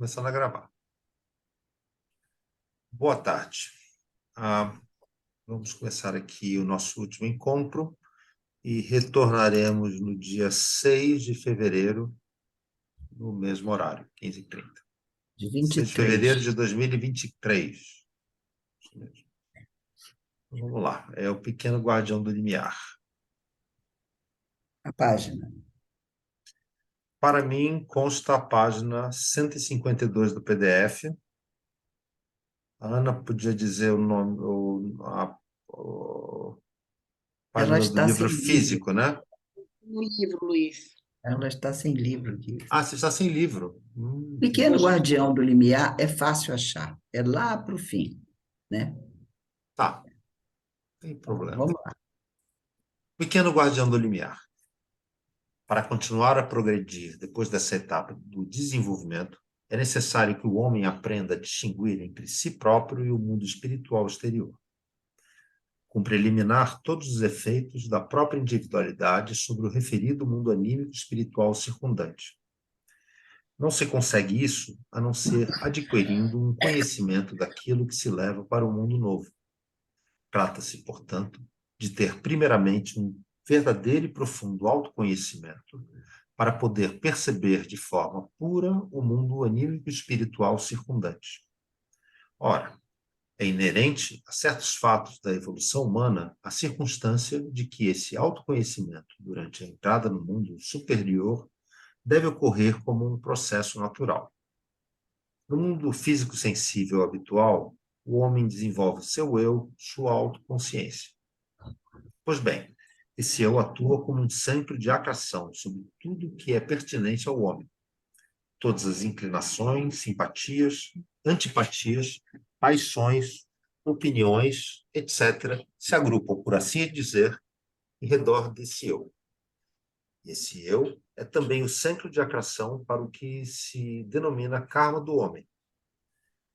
Começando a gravar. Boa tarde. Vamos começar aqui o nosso último encontro e retornaremos no dia 6 de fevereiro, no mesmo horário, 15h30. De 6 de fevereiro 23. de 2023. Isso mesmo. Vamos lá. É o Pequeno Guardião do Limiar. A página. Para mim, consta a página 152 do PDF. A Ana podia dizer o nome, a Ela página do está sem livro livro. físico, né? No livro, Luiz. Ela está sem livro aqui. Você está sem livro. Que Pequeno triste. Guardião do Limiar é fácil achar. É lá para o fim, né? Tá, tem Então, problema. vamos lá. Pequeno Guardião do Limiar. Para continuar a progredir depois dessa etapa do desenvolvimento, é necessário que o homem aprenda a distinguir entre si próprio e o mundo espiritual exterior. Cumpre eliminar todos os efeitos da própria individualidade sobre o referido mundo anímico espiritual circundante. Não se consegue isso a não ser adquirindo um conhecimento daquilo que se leva para o mundo novo. Trata-se, portanto, de ter primeiramente um verdadeiro e profundo autoconhecimento para poder perceber de forma pura o mundo anímico e espiritual circundante. Ora, é inerente a certos fatos da evolução humana a circunstância de que esse autoconhecimento, durante a entrada no mundo superior, deve ocorrer como um processo natural. No mundo físico-sensível habitual, o homem desenvolve seu eu, sua autoconsciência. Pois bem, esse eu atua como um centro de atração sobre tudo que é pertinente ao homem. Todas as inclinações, simpatias, antipatias, paixões, opiniões, etc., se agrupam, por assim dizer, em redor desse eu. Esse eu é também o centro de atração para o que se denomina karma do homem.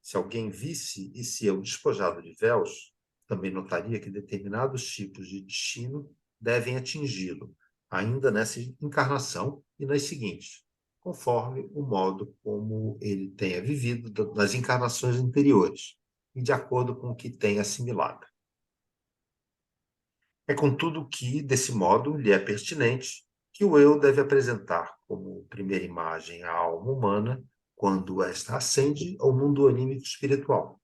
Se alguém visse esse eu despojado de véus, também notaria que determinados tipos de destino devem atingi-lo, ainda nessa encarnação e nas seguintes, conforme o modo como ele tenha vivido nas encarnações anteriores e de acordo com o que tenha assimilado. É contudo que, desse modo, lhe é pertinente que o eu deve apresentar como primeira imagem a alma humana quando esta ascende ao mundo anímico espiritual.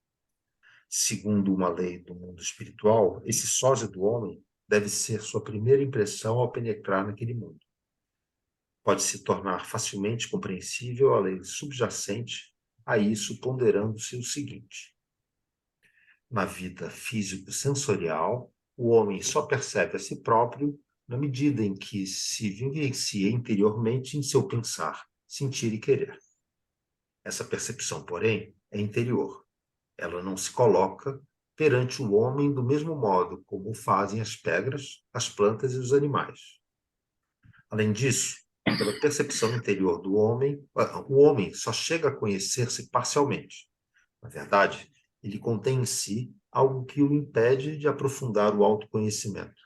Segundo uma lei do mundo espiritual, esse sósia do homem deve ser sua primeira impressão ao penetrar naquele mundo. Pode se tornar facilmente compreensível a lei subjacente a isso, ponderando-se o seguinte: na vida físico-sensorial, o homem só percebe a si próprio na medida em que se vivencia interiormente em seu pensar, sentir e querer. Essa percepção, porém, é interior. Ela não se coloca perante o homem do mesmo modo como o fazem as pedras, as plantas e os animais. Além disso, pela percepção interior do homem, o homem só chega a conhecer-se parcialmente. Na verdade, ele contém em si algo que o impede de aprofundar o autoconhecimento.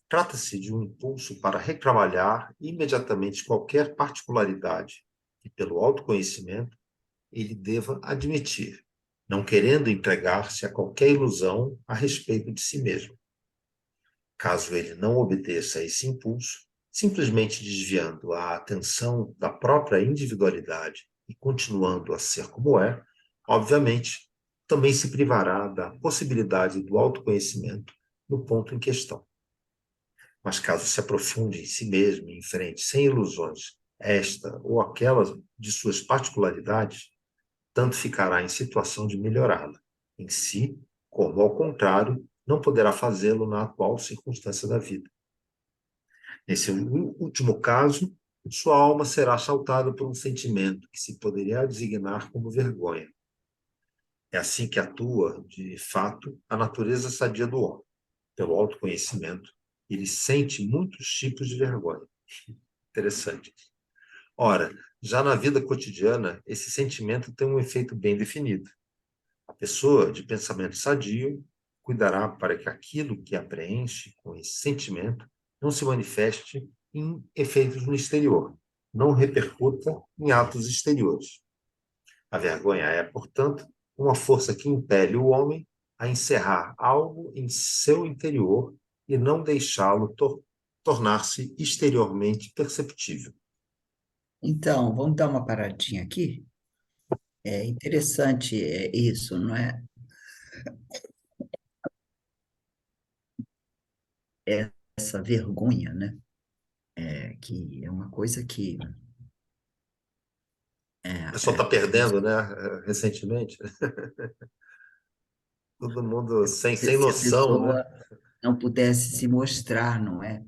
Trata-se de um impulso para retrabalhar imediatamente qualquer particularidade que, pelo autoconhecimento, ele deva admitir, não querendo entregar-se a qualquer ilusão a respeito de si mesmo. Caso ele não obedeça a esse impulso, simplesmente desviando a atenção da própria individualidade e continuando a ser como é, obviamente, também se privará da possibilidade do autoconhecimento no ponto em questão. Mas caso se aprofunde em si mesmo e enfrente sem ilusões esta ou aquela de suas particularidades, tanto ficará em situação de melhorá-la em si, como, ao contrário, não poderá fazê-lo na atual circunstância da vida. Nesse último caso, sua alma será assaltada por um sentimento que se poderia designar como vergonha. É assim que atua, de fato, a natureza sadia do homem. Pelo autoconhecimento, ele sente muitos tipos de vergonha. Interessante. Ora, já na vida cotidiana, esse sentimento tem um efeito bem definido. A pessoa de pensamento sadio cuidará para que aquilo que a preenche com esse sentimento não se manifeste em efeitos no exterior, não repercuta em atos exteriores. A vergonha é, portanto, uma força que impele o homem a encerrar algo em seu interior e não deixá-lo tornar-se exteriormente perceptível. Então, vamos dar uma paradinha aqui. É interessante isso, não é? Essa vergonha, né? Que é uma coisa que O pessoal está é como perdendo, né, recentemente. Todo mundo sem se a noção, né? pessoa não pudesse se mostrar, não é?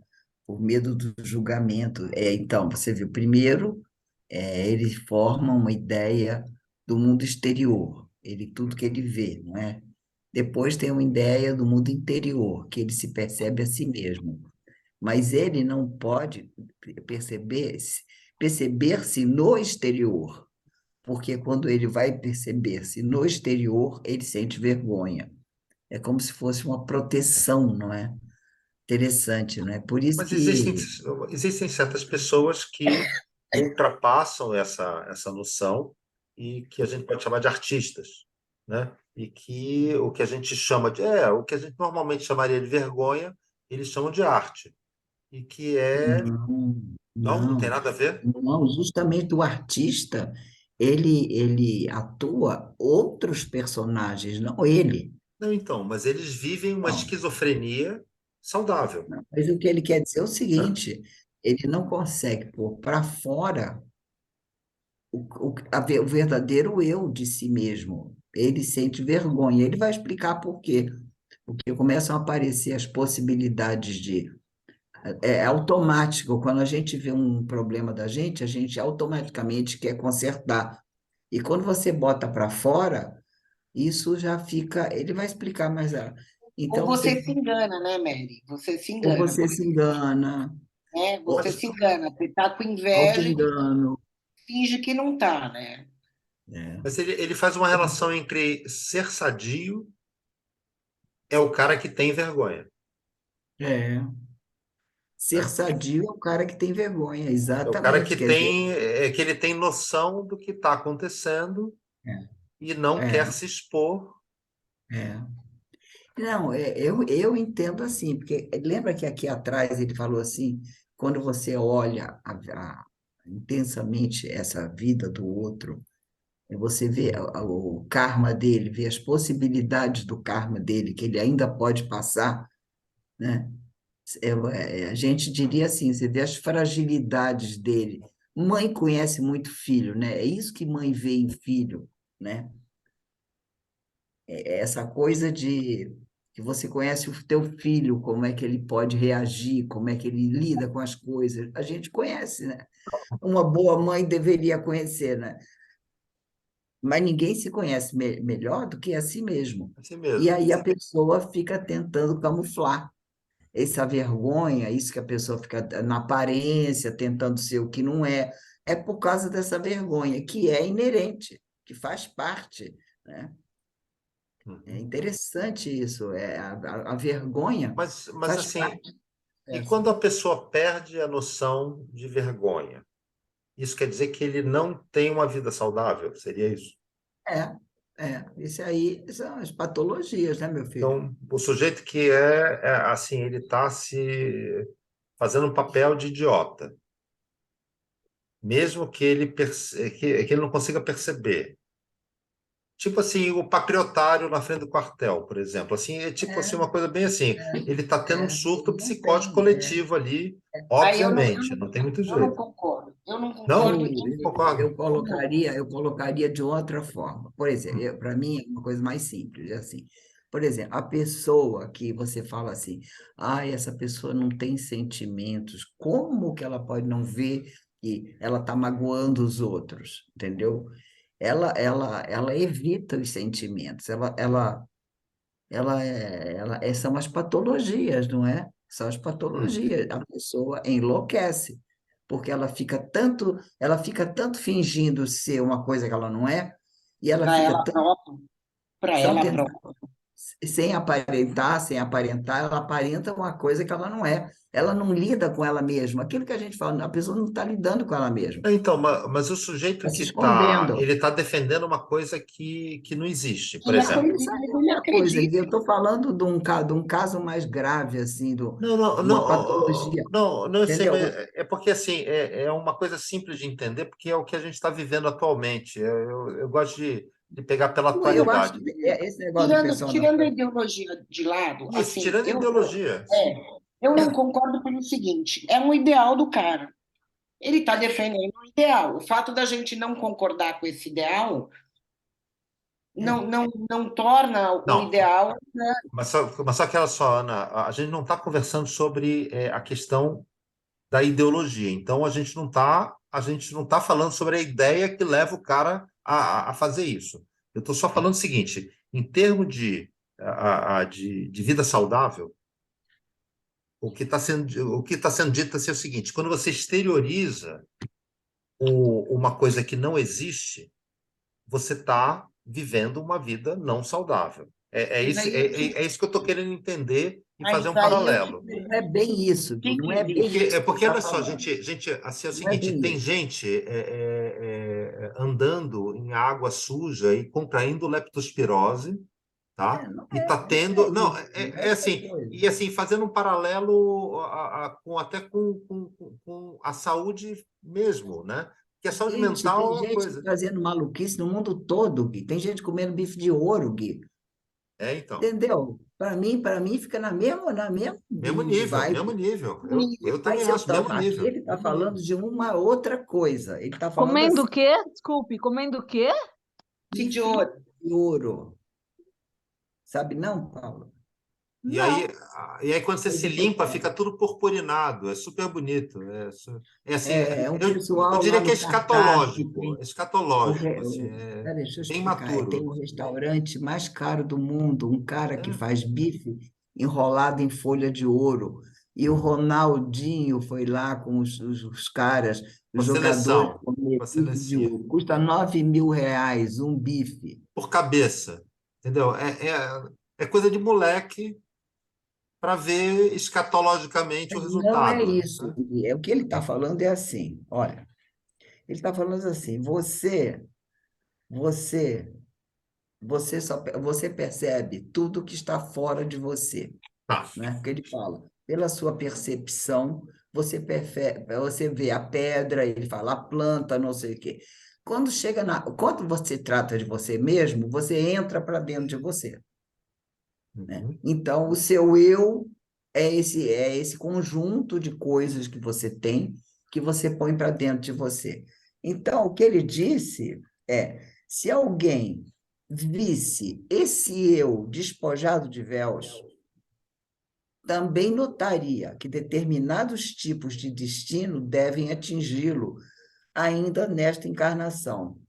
Por medo do julgamento. Então, você viu, primeiro, ele forma uma ideia do mundo exterior, tudo que ele vê, não é? Depois tem uma ideia do mundo interior, que ele se percebe a si mesmo. Mas ele não pode perceber-se no exterior, porque quando ele vai perceber-se no exterior, ele sente vergonha. É como se fosse uma proteção, não é? Interessante, não é? Por isso Mas existem, que existem certas pessoas que ultrapassam essa noção e que a gente pode chamar de artistas, né? E que o que a gente chama de, o que a gente normalmente chamaria de vergonha, eles chamam de arte. E que é, não, não tem não, nada a ver. não, justamente o artista, ele atua outros personagens, não ele. Não, então, mas eles vivem uma Não, esquizofrenia saudável, não. Mas o que ele quer dizer é o né? seguinte, ele não consegue pôr para fora o verdadeiro eu de si mesmo. Ele sente vergonha. Ele vai explicar por quê. Porque começam a aparecer as possibilidades de. É automático. Quando a gente vê um problema da gente, a gente automaticamente quer consertar. E quando você bota para fora, isso já fica. Ele vai explicar mais. Ou Então, você se engana, né, Mary? Você se ou engana, você se engana, né? ou Você Mas, se engana. Você está com inveja e auto-engano. finge que não está, né? É, mas ele faz uma relação entre ser sadio é o cara que tem vergonha. é. Ser Né? sadio é o cara que tem vergonha, É o cara que exatamente. Quer dizer, tem, é que ele tem noção do que está acontecendo e não é, quer se expor. é. Não, eu entendo assim, porque lembra que aqui atrás ele falou assim, quando você olha intensamente essa vida do outro, você vê o karma dele, vê as possibilidades do karma dele, que ele ainda pode passar, né? A gente diria assim, você vê as fragilidades dele. Mãe conhece muito filho, né? É isso que mãe vê em filho, né? Essa coisa de que você conhece o teu filho, como é que ele pode reagir, como é que ele lida com as coisas. A gente conhece, né? Uma boa mãe deveria conhecer, né? Mas ninguém se conhece melhor do que a si mesmo. Assim E mesmo. aí a pessoa fica tentando camuflar essa vergonha, isso que a pessoa fica na aparência, tentando ser o que não é, é por causa dessa vergonha, que é inerente, que faz parte, né? É Uhum. interessante isso, a vergonha Mas faz assim, parte e dessa. quando a pessoa perde a noção de vergonha, isso quer dizer que ele não tem uma vida saudável? Seria isso? Isso aí são as patologias, né, meu filho? Então, o sujeito que assim, ele está se fazendo um papel de idiota, mesmo que que ele não consiga perceber. Tipo assim, o patriotário na frente do quartel, por exemplo. Assim, é tipo assim, É, uma coisa bem assim. Ele está tendo um surto ele não psicótico tem. coletivo ali, Aí obviamente, não tem muito eu não jeito. concordo. Eu não Não? concordo de Concordo. Eu colocaria de outra forma. Por exemplo, para mim é uma coisa mais simples, é assim. Por exemplo, a pessoa que você fala assim, essa pessoa não tem sentimentos, como que ela pode não ver que ela está magoando os outros, entendeu? Ela evita os sentimentos, são as patologias, não é? São as Hum. patologias. A pessoa enlouquece, porque ela fica tanto fingindo ser uma coisa que ela não é, e ela para fica ela tanto própria, para só ela tentando, própria. sem aparentar, ela aparenta uma coisa que ela não é. Ela não lida com ela mesma. Aquilo que a gente fala, a pessoa não está lidando com ela mesma. Então, mas o sujeito Está se que está, escondendo. ele está defendendo uma coisa que não existe, por Ele Não, exemplo. isso acredita, aí é ele outra coisa. acredita. Eu estou falando de um caso mais grave, assim, Não, não, uma patologia, não, não, eu sei, mas entendeu? é porque assim, é uma coisa simples de entender, porque é o que a gente está vivendo atualmente. Eu gosto de pegar pela Eu acho atualidade. que esse negócio do Tirando, pessoal na tirando a ideologia de lado, Isso, assim, tirando a ideologia. é, eu não concordo pelo seguinte: é um ideal do cara. Ele está defendendo um ideal. O fato da gente não concordar com esse ideal é, não torna o Não, ideal, né? mas só que olha só, Ana, a gente não está conversando sobre a questão da ideologia. Então a gente não tá falando sobre a ideia que leva o cara a fazer isso. Eu estou só falando o seguinte, em termos de vida saudável, o que está sendo dito assim, é o seguinte: quando você exterioriza uma coisa que não existe, você está vivendo uma vida não saudável. É Mas isso, aí eu te, é isso que eu estou querendo entender e fazer mas um aí eu te paralelo. não pergunto, é bem isso, o que não que é bem Porque, existe? isso é que ele porque está olha só, falando. gente, assim é o Não é seguinte: bem tem isso. gente andando em água suja e contraindo leptospirose, tá? E tá Não é tendo, não, isso, é é outra assim, coisa. e assim fazendo um paralelo até com a saúde mesmo, né? Que a saúde Gente, tem mental é uma gente coisa. fazendo maluquice no mundo todo, Gui. Tem gente comendo bife de ouro, Gui. É, então, Entendeu? Para mim fica na mesma mesmo nível, mesmo vibe. nível. Eu também Mas eu acho tô, mesmo aqui nível, ele está mesmo falando nível. de uma outra coisa. Ele está falando Comendo o assim, quê? Desculpe, comendo o quê? De bife ouro. de ouro. Sabe não, Paulo? E aí, Não. quando você Pois se limpa, é, fica tudo purpurinado, é super bonito. É assim, é um eu pessoal lá diria que é no Catar que escatológico, tem escatológico, assim, é peraí, deixa eu bem explicar. Tem maturo. o restaurante mais caro do mundo, um cara que É, faz bife enrolado em folha de ouro. E o Ronaldinho foi lá com os caras, com a os jogadores, seleção, comer com a bife de seleção, ouro. Custa R$ 9.000 um bife. por cabeça, entendeu? É coisa de moleque para ver escatologicamente o Não é resultado, isso. né? É o que ele está falando é assim. Olha, ele está falando assim. Você, você percebe tudo que está fora de você, Tá. né? Porque ele fala, pela sua percepção, você vê a pedra, ele fala a planta, não sei o quê. Quando você trata de você mesmo, você entra para dentro de você, né? Uhum. Então, o seu eu é esse conjunto de coisas que você tem, que você põe para dentro de você. Então, o que ele disse é, se alguém visse esse eu despojado de véus, também notaria que determinados tipos de destino devem atingi-lo ainda nesta encarnação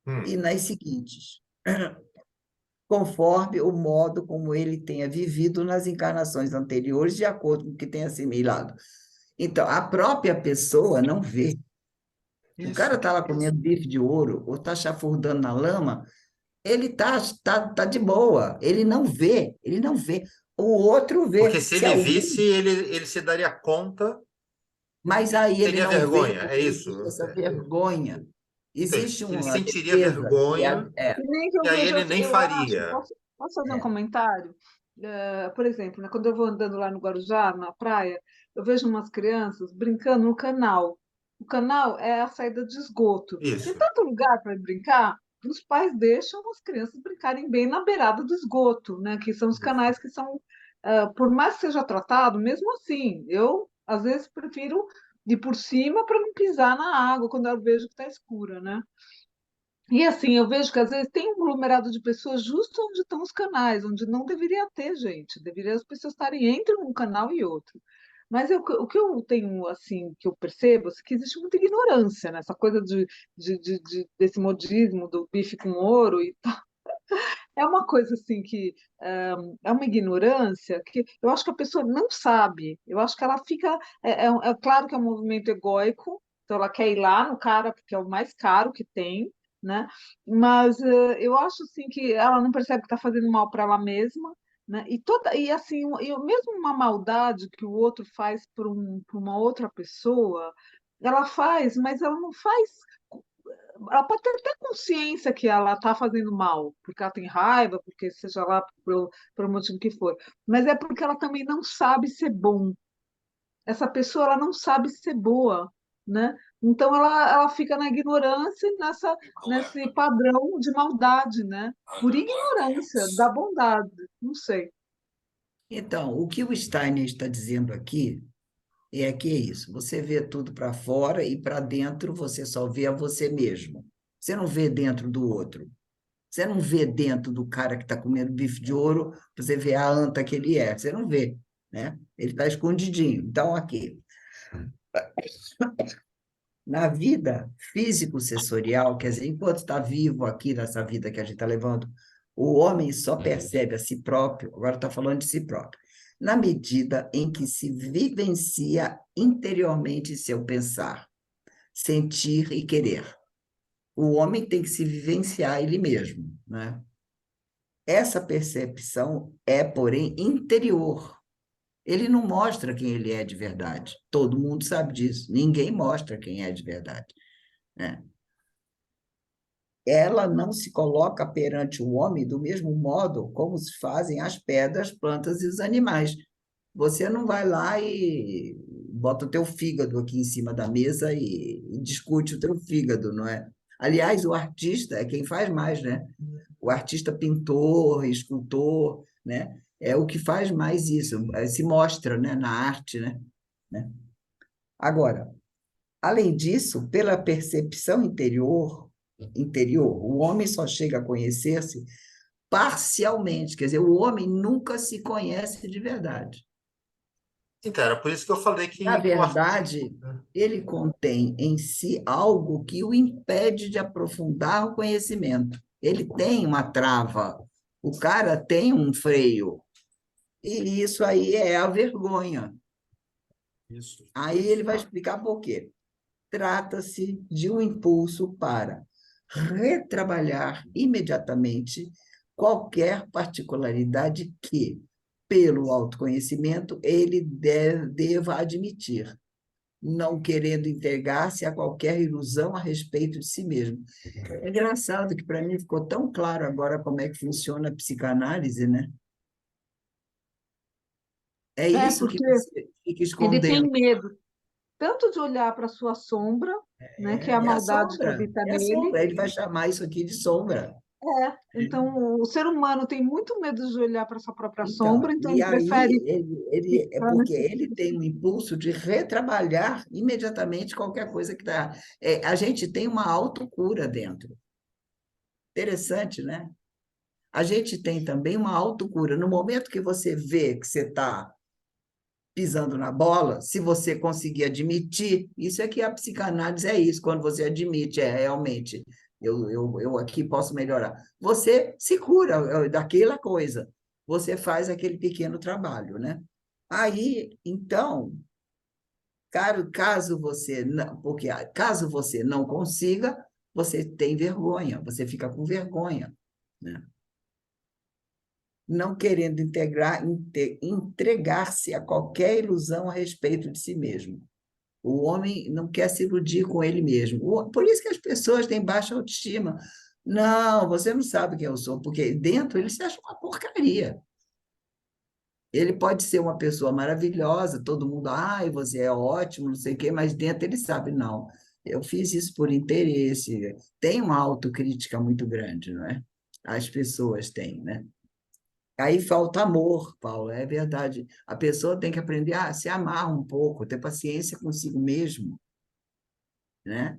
Hum. e nas seguintes, conforme o modo como ele tenha vivido nas encarnações anteriores, de acordo com o que tenha assimilado. Então, a própria pessoa não vê. O cara Isso. está lá comendo bife de ouro ou está chafurdando na lama, ele tá de boa, ele não vê. O outro Porque vê. se Se ele visse, alguém ele se daria conta, Mas aí ele teria não vê vergonha, é porque isso. existe essa vergonha. Então, Existe ele uma sentiria defesa, que é, vergonha Que nem que e eu aí vejo ele assim, nem eu acho, faria. posso fazer um é, comentário? Por exemplo, né, quando eu vou andando lá no Guarujá, na praia, eu vejo umas crianças brincando no canal. O canal é a saída de esgoto. Tem Isso. tanto lugar para brincar, os pais deixam as crianças brincarem bem na beirada do esgoto, né? Que são os Isso. canais que são, por mais que seja tratado, mesmo assim, eu às vezes prefiro ir por cima para não pisar na água quando eu vejo que está escura, né? E assim, eu vejo que às vezes tem um aglomerado de pessoas justo onde estão os canais, onde não deveria ter gente, deveria as pessoas estarem entre um canal e outro. Mas o que eu tenho, assim, que eu percebo, é que existe muita ignorância nessa coisa desse modismo do bife com ouro e tal. É uma coisa assim que é uma ignorância que eu acho que a pessoa não sabe. Eu acho que ela fica. É claro que é um movimento egóico, então ela quer ir lá no cara porque é o mais caro que tem, né? Mas eu acho assim que ela não percebe que está fazendo mal para ela mesma, né? E assim, mesmo uma maldade que o outro faz por uma outra pessoa, ela faz, mas ela não faz. Ela pode ter até consciência que ela está fazendo mal, porque ela tem raiva, porque seja lá pelo motivo que for, mas é porque ela também não sabe ser bom. Essa pessoa ela não sabe ser boa, né? Então ela fica na ignorância, nesse padrão de maldade, né? Por ignorância da bondade, não sei. Então, o que o Steiner está dizendo aqui é que é isso, você vê tudo para fora e para dentro você só vê a você mesmo. Você não vê dentro do outro. Você não vê dentro do cara que está comendo bife de ouro, você vê a anta que ele é. Você não vê, né? Ele está escondidinho. Então, aqui, na vida físico-sensorial, quer dizer, enquanto está vivo aqui nessa vida que a gente está levando, o homem só percebe a si próprio, agora está falando de si próprio, na medida em que se vivencia interiormente seu pensar, sentir e querer. O homem tem que se vivenciar ele mesmo, né? Essa percepção é, porém, interior. Ele não mostra quem ele é de verdade. Todo mundo sabe disso. Ninguém mostra quem é de verdade, né? Ela não se coloca perante o homem do mesmo modo como se fazem as pedras, plantas e os animais. Você não vai lá e bota o teu fígado aqui em cima da mesa e discute o teu fígado, não é? Aliás, o artista é quem faz mais, né? O artista pintor, escultor, né? É o que faz mais isso, se mostra, né, na arte, né? Agora, além disso, pela percepção interior, o homem só chega a conhecer-se parcialmente, quer dizer, o homem nunca se conhece de verdade. Então, era por isso que eu falei Na que o verdade, ele contém em si algo que o impede de aprofundar o conhecimento. Ele tem uma trava, o cara tem um freio, e isso aí é a vergonha. isso. Aí ele vai explicar por quê. Trata-se de um impulso para retrabalhar imediatamente qualquer particularidade que, pelo autoconhecimento, ele deva admitir, não querendo entregar-se a qualquer ilusão a respeito de si mesmo. É engraçado que para mim ficou tão claro agora como é que funciona a psicanálise, né? É É, isso que porque você fica ele tem escondendo. medo tanto de olhar para a sua sombra, né, que é a É a maldade que sombra, habita é a nele. sombra. Ele vai chamar isso aqui de sombra. Então, o ser humano tem muito medo de olhar para sua própria Então, sombra, então e ele aí prefere é ficar porque nesse. ele tem um impulso de retrabalhar imediatamente qualquer coisa que está. A gente tem uma autocura dentro. Interessante, né? A gente tem também uma autocura. No momento que você vê que você está pisando na bola, se você conseguir admitir, isso é que a psicanálise é isso, quando você admite, realmente, eu aqui posso melhorar. Você se cura daquela coisa, você faz aquele pequeno trabalho, né? Aí, então, caso você não, porque caso você não consiga, você tem vergonha, você fica com vergonha, né? Não querendo entregar-se a qualquer ilusão a respeito de si mesmo. O homem não quer se iludir com ele mesmo. Por isso que as pessoas têm baixa autoestima. Não, você não sabe quem eu sou, porque dentro ele se acha uma porcaria. Ele pode ser uma pessoa maravilhosa, todo mundo, ai, você é ótimo, não sei o quê, mas dentro ele sabe, não, eu fiz isso por interesse. Tem uma autocrítica muito grande, não é? As pessoas têm, né? Aí falta amor, Paulo, é verdade. A pessoa tem que aprender a se amar um pouco, ter paciência consigo mesmo, né?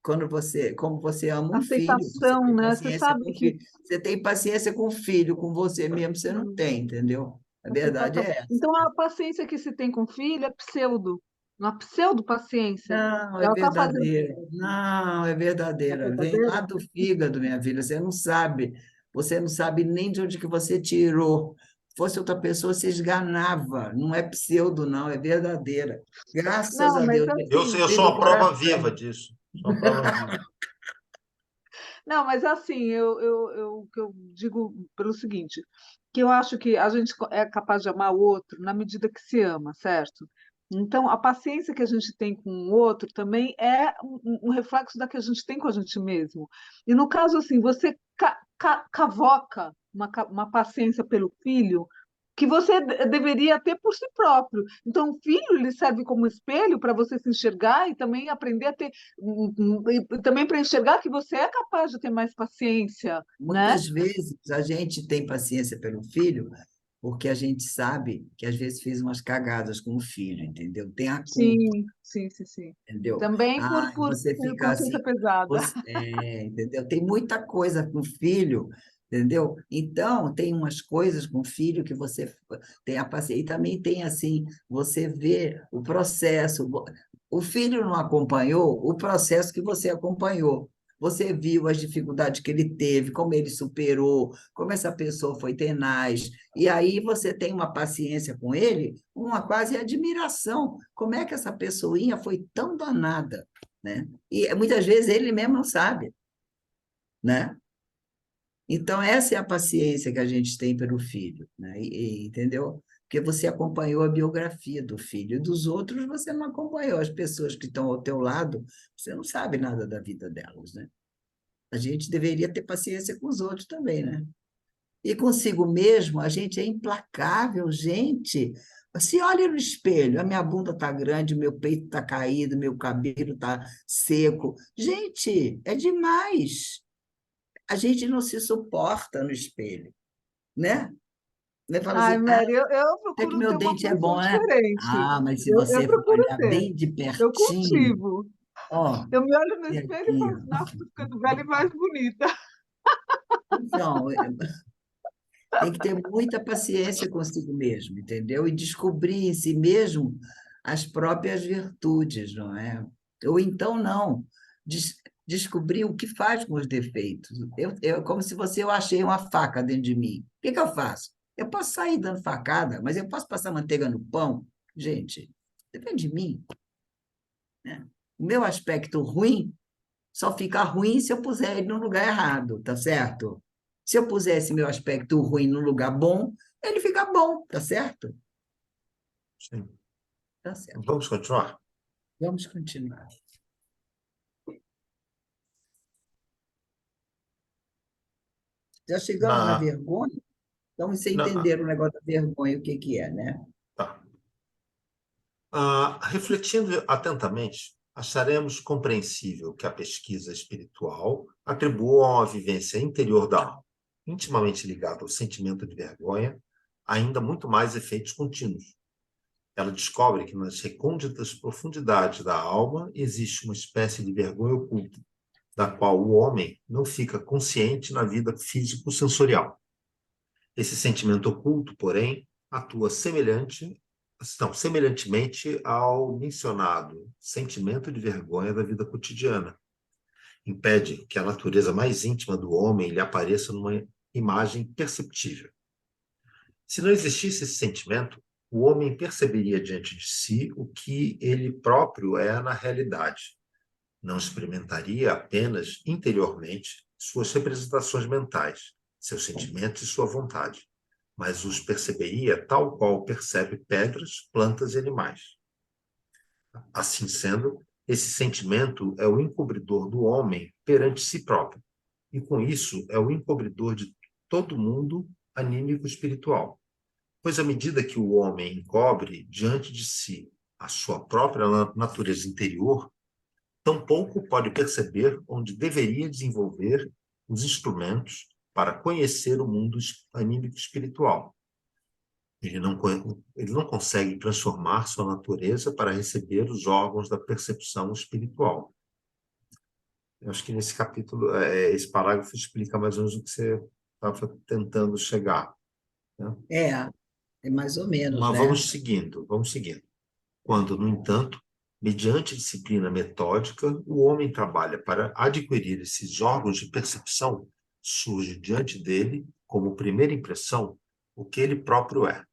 Como você ama um filho, você Aceitação, tem né? Você paciência sabe com o que filho. Você tem paciência com o filho, com você mesmo, você não tem, entendeu? A verdade aceitação. é essa. Então, a paciência que se tem com o filho é pseudo, uma pseudo-paciência. Não, é Ela está fazendo verdadeira. Não, é a verdadeira. Vem lá verdadeira. do fígado, minha filha. Você não sabe. Você não sabe nem de onde que você tirou. Se fosse outra pessoa, se esganava. Não é pseudo, não, é verdadeira. Graças Não, a mas Deus, Eu assim, vem sou do a prova coração. viva disso. Sou a prova viva. Não, mas assim, o que eu digo pelo seguinte, que eu acho que a gente é capaz de amar o outro na medida que se ama, certo? Então, a paciência que a gente tem com o outro também é um reflexo da que a gente tem com a gente mesmo. E no caso, assim, você cavoca uma paciência pelo filho que você deveria ter por si próprio. Então, o filho ele serve como espelho para você se enxergar e também aprender a ter, e também para enxergar que você é capaz de ter mais paciência, né? Muitas vezes a gente tem paciência pelo filho porque a gente sabe que às vezes fez umas cagadas com o filho, entendeu? Tem a culpa, Sim, sim, sim, sim. entendeu? Também Ah, você por fica consciência assim, pesada. entendeu? Tem muita coisa com o filho, entendeu? Então, tem umas coisas com o filho que você tem a paciência. E também tem assim, você vê o processo. O filho não acompanhou o processo que você acompanhou. Você viu as dificuldades que ele teve, como ele superou, como essa pessoa foi tenaz. E aí você tem uma paciência com ele, uma quase admiração. Como é que essa pessoinha foi tão danada, né? E muitas vezes ele mesmo não sabe, né? Então, essa é a paciência que a gente tem pelo filho, né? Entendeu? Porque você acompanhou a biografia do filho, e dos outros você não acompanhou. As pessoas que estão ao teu lado, você não sabe nada da vida delas, né? A gente deveria ter paciência com os outros também, né? E consigo mesmo, a gente é implacável, gente. Se olha no espelho, a minha bunda está grande, meu peito está caído, meu cabelo está seco. Gente, é demais. A gente não se suporta no espelho, né? Você fala Ai, assim, ah, Mary, eu até que procuro meu ter uma dente é posição bom, né? diferente. Ah, mas se Eu você for procuro olhar ter. bem de Eu pertinho, cultivo. ó, Eu me olho no e espelho e aqui, falo assim, nossa, tô ficando velha e mais bonita. então, tem que ter muita paciência consigo mesmo, entendeu? E descobrir em si mesmo as próprias virtudes, não é? Ou então não, descobrir o que faz com os defeitos. Como se você, eu achei uma faca dentro de mim. O que que eu faço? Eu posso sair dando facada, mas eu posso passar manteiga no pão? Gente, depende de mim, né? O meu aspecto ruim só fica ruim se eu puser ele no lugar errado, tá certo? Se eu pusesse meu aspecto ruim no lugar bom, ele fica bom, tá certo? Sim. Tá certo. Vamos continuar? Vamos continuar. Já chegamos na Na, vergonha? Então, você na, entender o negócio da vergonha, o que que é, né? tá. Refletindo atentamente, acharemos compreensível que a pesquisa espiritual atribua a uma vivência interior da alma, intimamente ligada ao sentimento de vergonha, ainda muito mais efeitos contínuos. Ela descobre que nas recônditas profundidades da alma existe uma espécie de vergonha oculta, da qual o homem não fica consciente na vida físico-sensorial. Esse sentimento oculto, porém, atua semelhantemente ao mencionado sentimento de vergonha da vida cotidiana. Impede que a natureza mais íntima do homem lhe apareça numa imagem perceptível. Se não existisse esse sentimento, o homem perceberia diante de si o que ele próprio é na realidade. Não experimentaria apenas interiormente suas representações mentais, seus sentimentos e sua vontade, mas os perceberia tal qual percebe pedras, plantas e animais. Assim sendo, esse sentimento é o encobridor do homem perante si próprio, e com isso é o encobridor de todo mundo anímico espiritual. Pois à medida que o homem encobre diante de si a sua própria natureza interior, tampouco pode perceber onde deveria desenvolver os instrumentos para conhecer o mundo anímico espiritual. Ele não consegue transformar sua natureza para receber os órgãos da percepção espiritual. Eu acho que nesse capítulo, esse parágrafo explica mais ou menos o que você estava tentando chegar, né? É mais ou menos, Mas né? vamos seguindo. Quando, no entanto, mediante disciplina metódica, o homem trabalha para adquirir esses órgãos de percepção, surge diante dele, como primeira impressão, o que ele próprio é.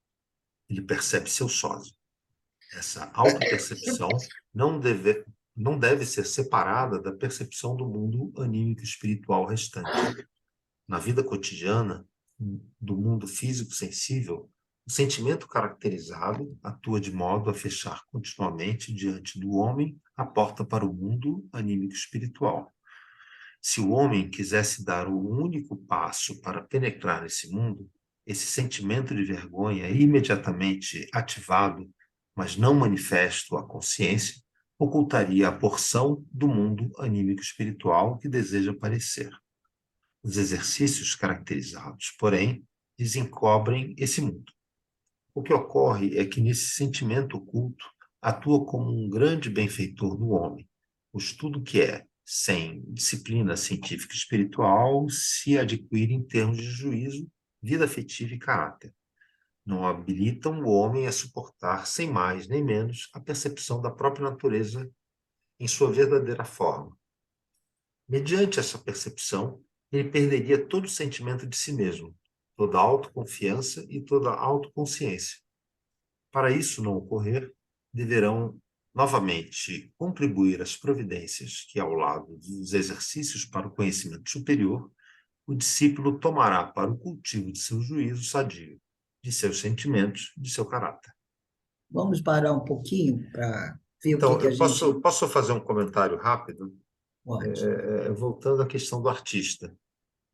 Ele percebe seu sósia. Essa autopercepção não deve ser separada da percepção do mundo anímico e espiritual restante. Na vida cotidiana, do mundo físico sensível, o sentimento caracterizado atua de modo a fechar continuamente diante do homem a porta para o mundo anímico espiritual. Se o homem quisesse dar o único passo para penetrar nesse mundo, esse sentimento de vergonha imediatamente ativado, mas não manifesto à consciência, ocultaria a porção do mundo anímico espiritual que deseja aparecer. Os exercícios caracterizados, porém, desencobrem esse mundo. O que ocorre é que nesse sentimento oculto atua como um grande benfeitor do homem. O estudo que é, sem disciplina científica e espiritual, se adquire em termos de juízo, vida afetiva e caráter. Não habilitam o homem a suportar, sem mais nem menos, a percepção da própria natureza em sua verdadeira forma. Mediante essa percepção, ele perderia todo o sentimento de si mesmo, toda a autoconfiança e toda a autoconsciência. Para isso não ocorrer, deverão novamente contribuir as providências que, ao lado dos exercícios para o conhecimento superior, o discípulo tomará para o cultivo de seu juízo sadio, de seus sentimentos, de seu caráter. Vamos parar um pouquinho para ver o Então, que a gente posso fazer um comentário rápido? pode. Voltando à questão do artista,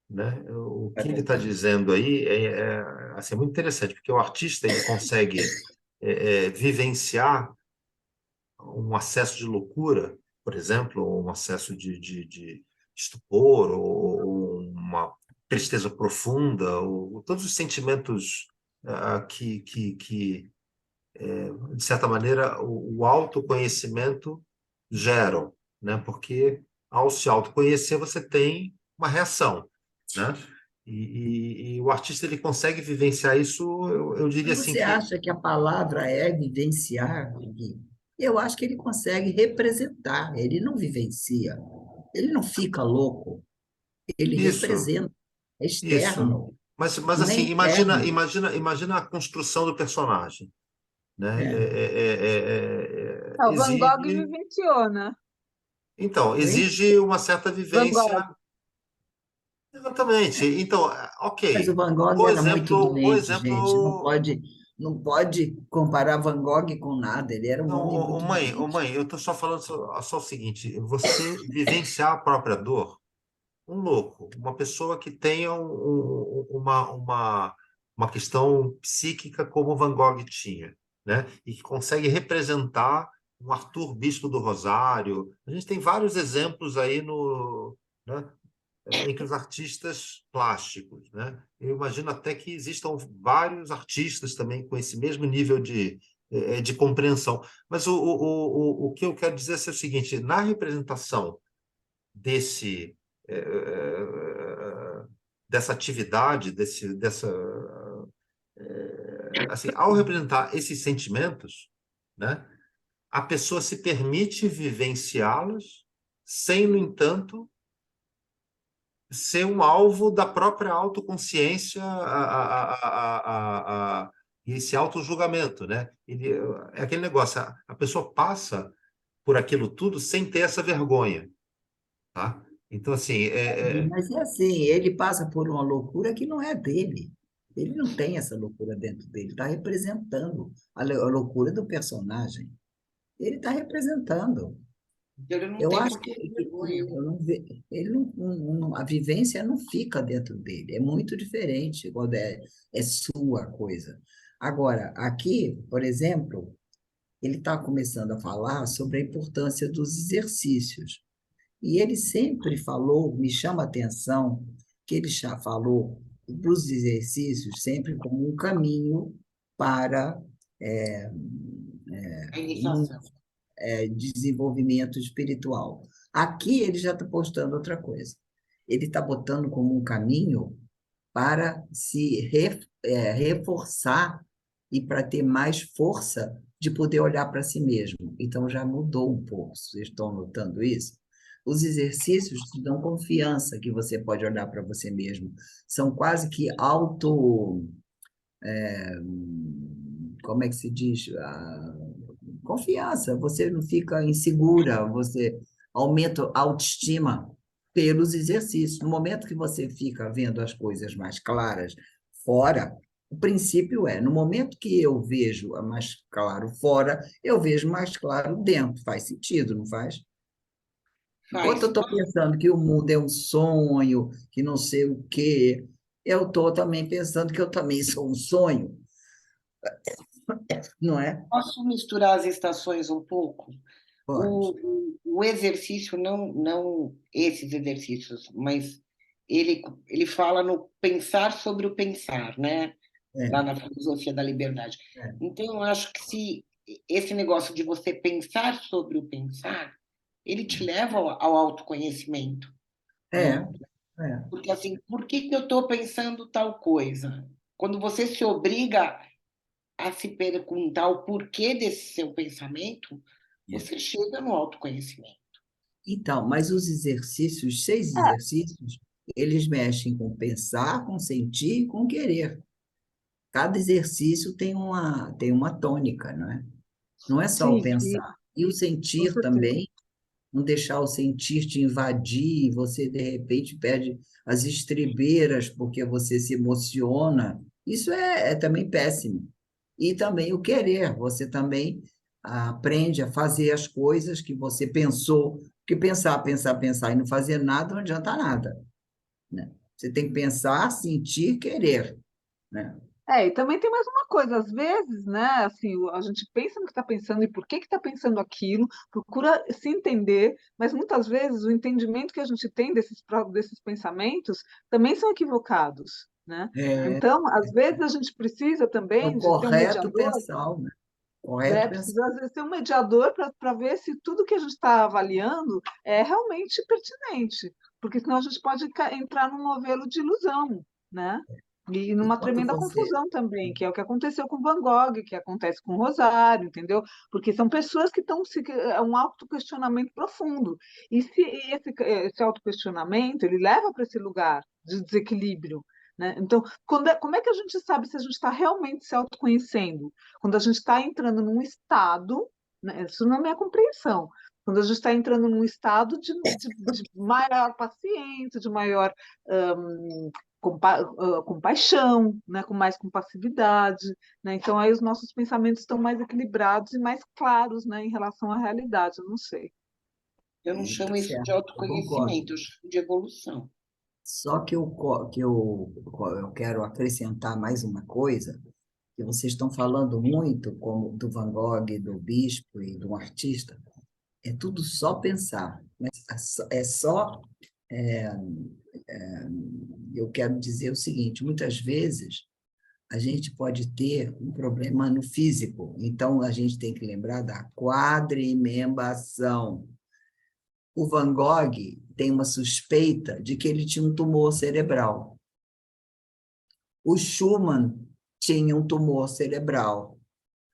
né? O Vai que ele está voltar. dizendo aí assim, é muito interessante, porque o artista ele consegue vivenciar um acesso de loucura, por exemplo, ou um acesso de estupor, ou uma tristeza profunda, ou todos os sentimentos que, de certa maneira, o autoconhecimento geram, né? Porque ao se autoconhecer você tem uma reação, né? E o artista ele consegue vivenciar isso, eu diria Mas assim você que acha que a palavra é vivenciar, Gui? Eu acho que ele consegue representar, ele não vivencia, ele não fica louco, ele isso, representa, é isso. externo, Mas não é assim, interno. imagina a construção do personagem, né? É. O Van Gogh Exige, vivenciou, né? então, Oi? exige uma certa Van Gogh. vivência. Exatamente. Então, Mas o ok. Van Gogh Bom era muito exemplo, bom doente, gente. exemplo. Não pode comparar Van Gogh com nada. Ele era um Não, homem muito doente. mãe, eu estou só falando só o seguinte: você vivenciar a própria dor, um louco, uma pessoa que tenha uma questão psíquica como Van Gogh tinha, né? E que consegue representar um Arthur Bispo do Rosário. A gente tem vários exemplos aí no, né? Entre os artistas plásticos, né? Eu imagino até que existam vários artistas também com esse mesmo nível de compreensão. Mas o que eu quero dizer é o seguinte: na representação desse dessa atividade, assim, ao representar esses sentimentos, né? A pessoa se permite vivenciá-los sem, no entanto, ser um alvo da própria autoconsciência e esse autojulgamento, né? É aquele negócio, a pessoa passa por aquilo tudo sem ter essa vergonha, tá? Então, assim, Mas é assim, ele passa por uma loucura que não é dele. Ele não tem essa loucura dentro dele. Está representando a loucura do personagem. Ele está representando. Ele não Eu tem acho por que ter vergonha. eu não ele a vivência não fica dentro dele, é muito diferente quando é sua coisa. Agora, aqui, por exemplo, ele está começando a falar sobre a importância dos exercícios. E ele sempre falou, me chama a atenção, que ele já falou dos exercícios sempre como um caminho para é, A um iniciação. desenvolvimento espiritual. Aqui ele já está postando outra coisa. Ele está botando como um caminho para se reforçar e para ter mais força de poder olhar para si mesmo. Então já mudou um pouco. Vocês estão notando isso? Os exercícios te dão confiança que você pode olhar para você mesmo. São quase que como é que se diz? Confiança, você não fica insegura, você aumenta a autoestima pelos exercícios. No momento que você fica vendo as coisas mais claras fora, o princípio é, no momento que eu vejo mais claro fora, eu vejo mais claro dentro. Faz sentido, não faz? Enquanto eu Faz. estou pensando que o mundo é um sonho, que não sei o quê, eu estou também pensando que eu também sou um sonho, não é? Posso misturar as estações um pouco? Pode. O exercício, não esses exercícios, mas ele fala no pensar sobre o pensar, né? Lá É, na filosofia da liberdade. é, Então, eu acho que se esse negócio de você pensar sobre o pensar, ele te leva ao autoconhecimento, é, né? é. Porque assim, por que que eu estou pensando tal coisa? Quando você se obriga a se perguntar o porquê desse seu pensamento, É. você chega no autoconhecimento. Então, mas os exercícios, 6 exercícios, eles mexem com pensar, com sentir e com querer. Cada exercício tem uma tônica, não é? Não é só o Sim, e pensar. E o com sentir certeza. também, não deixar o sentir te invadir, e você, de repente, perde as estribeiras porque você se emociona. Isso é também péssimo. E também o querer, você também aprende a fazer as coisas que você pensou, porque pensar, pensar, pensar e não fazer nada não adianta nada, né? Você tem que pensar, sentir, querer, né? E também tem mais uma coisa, às vezes, né, assim, a gente pensa no que está pensando e por que está pensando aquilo, procura se entender, mas muitas vezes o entendimento que a gente tem desses pensamentos também são equivocados, né? É, Então, às vezes a gente precisa é o também de ter um correto mediador, pensar, né? Correto né? pensar. Precisa às vezes ter um mediador para ver se tudo que a gente está avaliando é realmente pertinente, porque senão a gente pode entrar num novelo de ilusão, né? E E numa quando tremenda você confusão também, que é o que aconteceu com Van Gogh, que acontece com Rosário, entendeu? Porque são pessoas que estão é um autoquestionamento profundo. E se esse autoquestionamento ele leva para esse lugar de desequilíbrio, né? Então, como é que a gente sabe se a gente está realmente se autoconhecendo? Quando a gente está entrando num estado, né, isso não é minha compreensão, quando a gente está entrando num estado de maior paciência, de maior compaixão, né, com mais compassividade, né? Então aí os nossos pensamentos estão mais equilibrados e mais claros, né, em relação à realidade, eu não sei. Eu não tá chamo isso de certo, eu concordo. autoconhecimento, eu chamo de evolução. Só que eu quero acrescentar mais uma coisa, que vocês estão falando muito, como do Van Gogh, do bispo e do artista, é tudo só pensar, mas é só eu quero dizer o seguinte, muitas vezes a gente pode ter um problema no físico, então a gente tem que lembrar da quadrimembração. O Van Gogh tem uma suspeita de que ele tinha um tumor cerebral. O Schumann tinha um tumor cerebral.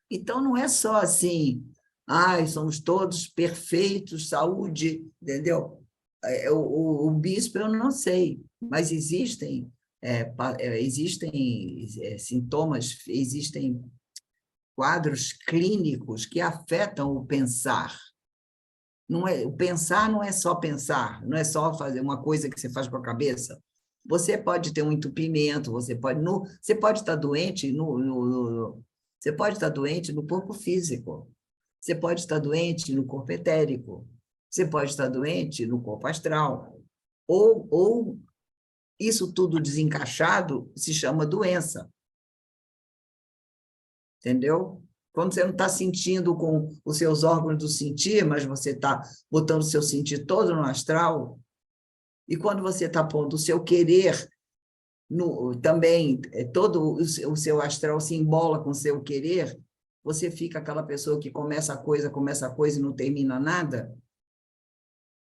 Então, não é só assim, ai, somos todos perfeitos, saúde, entendeu? O bispo eu não sei, mas existem sintomas, existem quadros clínicos que afetam o pensar. Não é, o pensar não é só pensar, não é só fazer uma coisa que você faz com a cabeça. Você pode ter um entupimento, você pode estar doente você pode estar doente no corpo físico, você pode estar doente no corpo etérico, você pode estar doente no corpo astral, ou isso tudo desencaixado se chama doença, entendeu? Quando você não está sentindo com os seus órgãos do sentir, mas você está botando o seu sentir todo no astral, e quando você está pondo o seu querer também, todo o seu astral se embola com o seu querer, você fica aquela pessoa que começa a coisa e não termina nada.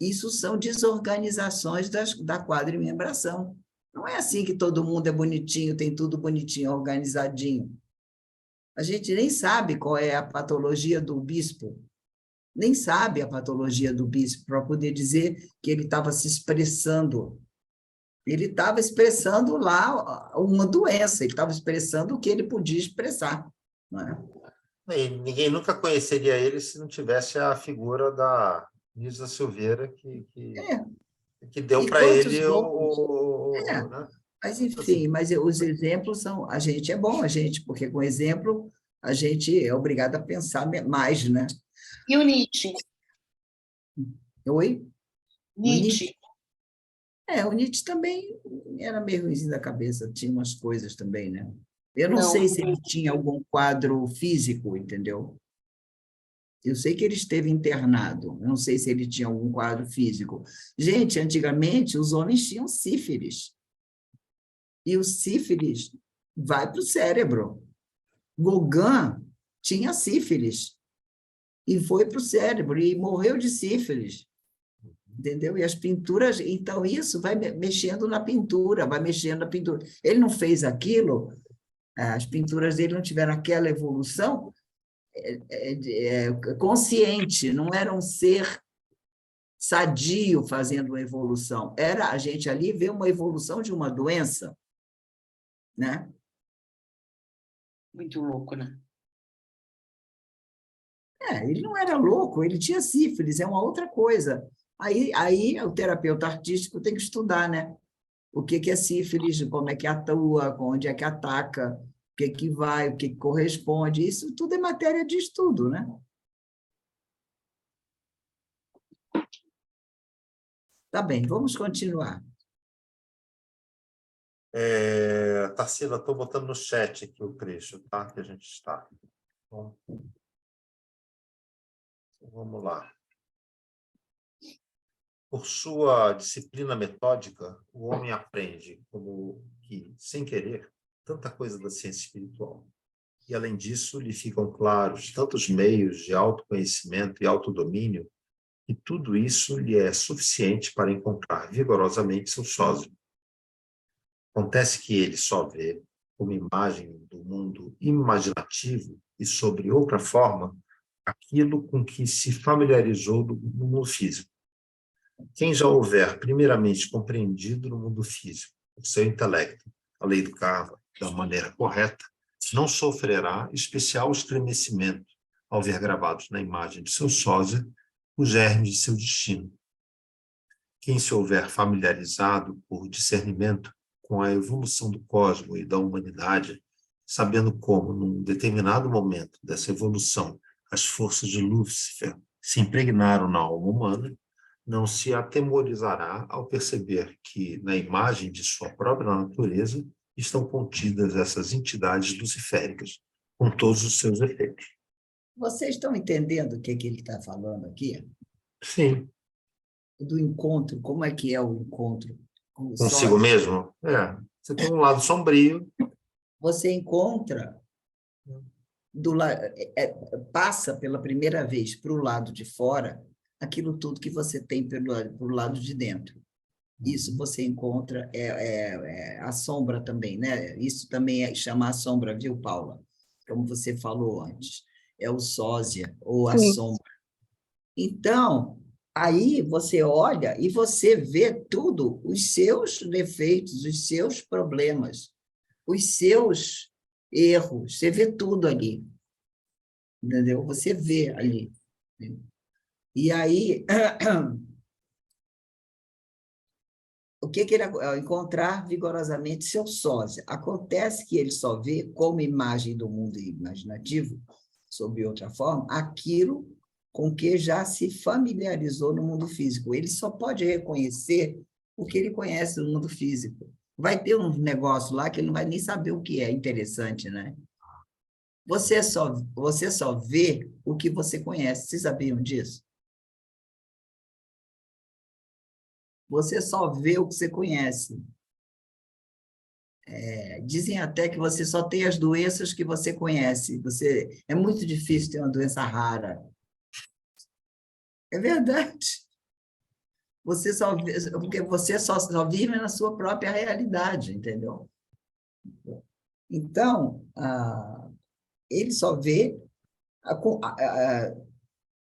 Isso são desorganizações da quadrimembração. Não é assim que todo mundo é bonitinho, tem tudo bonitinho, organizadinho. A gente nem sabe qual é a patologia do bispo, nem sabe a patologia do bispo para poder dizer que ele estava se expressando. Ele estava expressando lá uma doença, ele estava expressando o que ele podia expressar, não é? E ninguém nunca conheceria ele se não tivesse a figura da Nilza Silveira que deu E para quantos ele outros? É, né? mas Assim, enfim, mas os exemplos são, a gente é bom, a gente, porque com exemplo a gente é obrigado a pensar mais, né? E o Nietzsche? Oi? O Nietzsche. Nietzsche? É, o Nietzsche também era meio ruimzinho da cabeça, tinha umas coisas também, né? Eu não Não, sei se ele tinha algum quadro físico, entendeu? Eu sei que ele esteve internado, eu não sei se ele tinha algum quadro físico. Gente, antigamente os homens tinham sífilis, e o sífilis vai para o cérebro. Gauguin tinha sífilis e foi para o cérebro e morreu de sífilis, entendeu? E as pinturas, então isso vai mexendo na pintura, vai mexendo na pintura. Ele não fez aquilo, as pinturas dele não tiveram aquela evolução consciente, não era um ser sadio fazendo uma evolução, era a gente ali ver uma evolução de uma doença, né? muito louco, né? Ele não era louco, ele tinha sífilis, é uma outra coisa. Aí o terapeuta artístico tem que estudar, né? O que é sífilis, como é que atua, onde é que ataca, o que vai, o que corresponde. Isso tudo é matéria de estudo, né? Tá bem, vamos continuar. Tarsila, estou botando no chat aqui o trecho, tá? Que a gente está. Bom, vamos lá. Por sua disciplina metódica, o homem aprende, como que, sem querer, tanta coisa da ciência espiritual. E, além disso, lhe ficam claros tantos meios de autoconhecimento e autodomínio, que tudo isso lhe é suficiente para encontrar vigorosamente seu sósia. Acontece que ele só vê, como imagem do mundo imaginativo e sobre outra forma, aquilo com que se familiarizou no mundo físico. Quem já houver primeiramente compreendido no mundo físico o seu intelecto, a lei do karma, da maneira correta, não sofrerá especial estremecimento ao ver gravados na imagem de seu sósia os germes de seu destino. Quem se houver familiarizado por discernimento com a evolução do cosmos e da humanidade, sabendo como, num determinado momento dessa evolução, as forças de Lúcifer se impregnaram na alma humana, não se atemorizará ao perceber que, na imagem de sua própria natureza, estão contidas essas entidades luciféricas, com todos os seus efeitos. Vocês estão entendendo o que ele está falando aqui? Sim. Do encontro, como é que é o encontro com o Consigo sócio? mesmo? Você tem um lado sombrio. Você encontra passa pela primeira vez para o lado de fora aquilo tudo que você tem pelo lado de dentro. Isso você encontra a sombra também, né? Isso também chama a sombra, viu, Paula? Como você falou antes, é o sósia ou a Sim. sombra. Então, aí você olha e você vê tudo, os seus defeitos, os seus problemas, os seus erros, você vê tudo ali, entendeu? Você vê ali. E aí, o que ele encontrar vigorosamente seu sósia. Acontece que ele só vê como imagem do mundo imaginativo, sob outra forma, aquilo com que já se familiarizou no mundo físico. Ele só pode reconhecer o que ele conhece no mundo físico. Vai ter um negócio lá que ele não vai nem saber o que é interessante, né? Você só vê o que você conhece. Vocês sabiam disso? Você só vê o que você conhece. Dizem até que você só tem as doenças que você conhece. É muito difícil ter uma doença rara. É verdade. Porque você só vive na sua própria realidade, entendeu? Então, ele só vê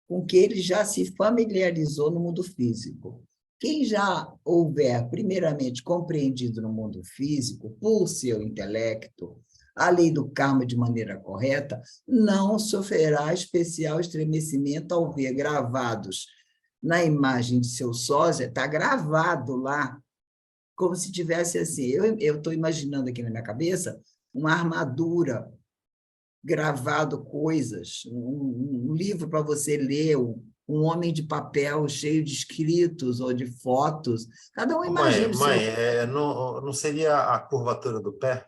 com que ele já se familiarizou no mundo físico. Quem já houver, primeiramente, compreendido no mundo físico, por seu intelecto, a lei do karma de maneira correta, não sofrerá especial estremecimento ao ver gravados na imagem de seu sósia, está gravado lá, como se tivesse assim, eu estou imaginando aqui na minha cabeça uma armadura, gravado coisas, um livro para você ler, um homem de papel cheio de escritos ou de fotos. Cada um imagina o seu. Mãe, não seria a curvatura do pé?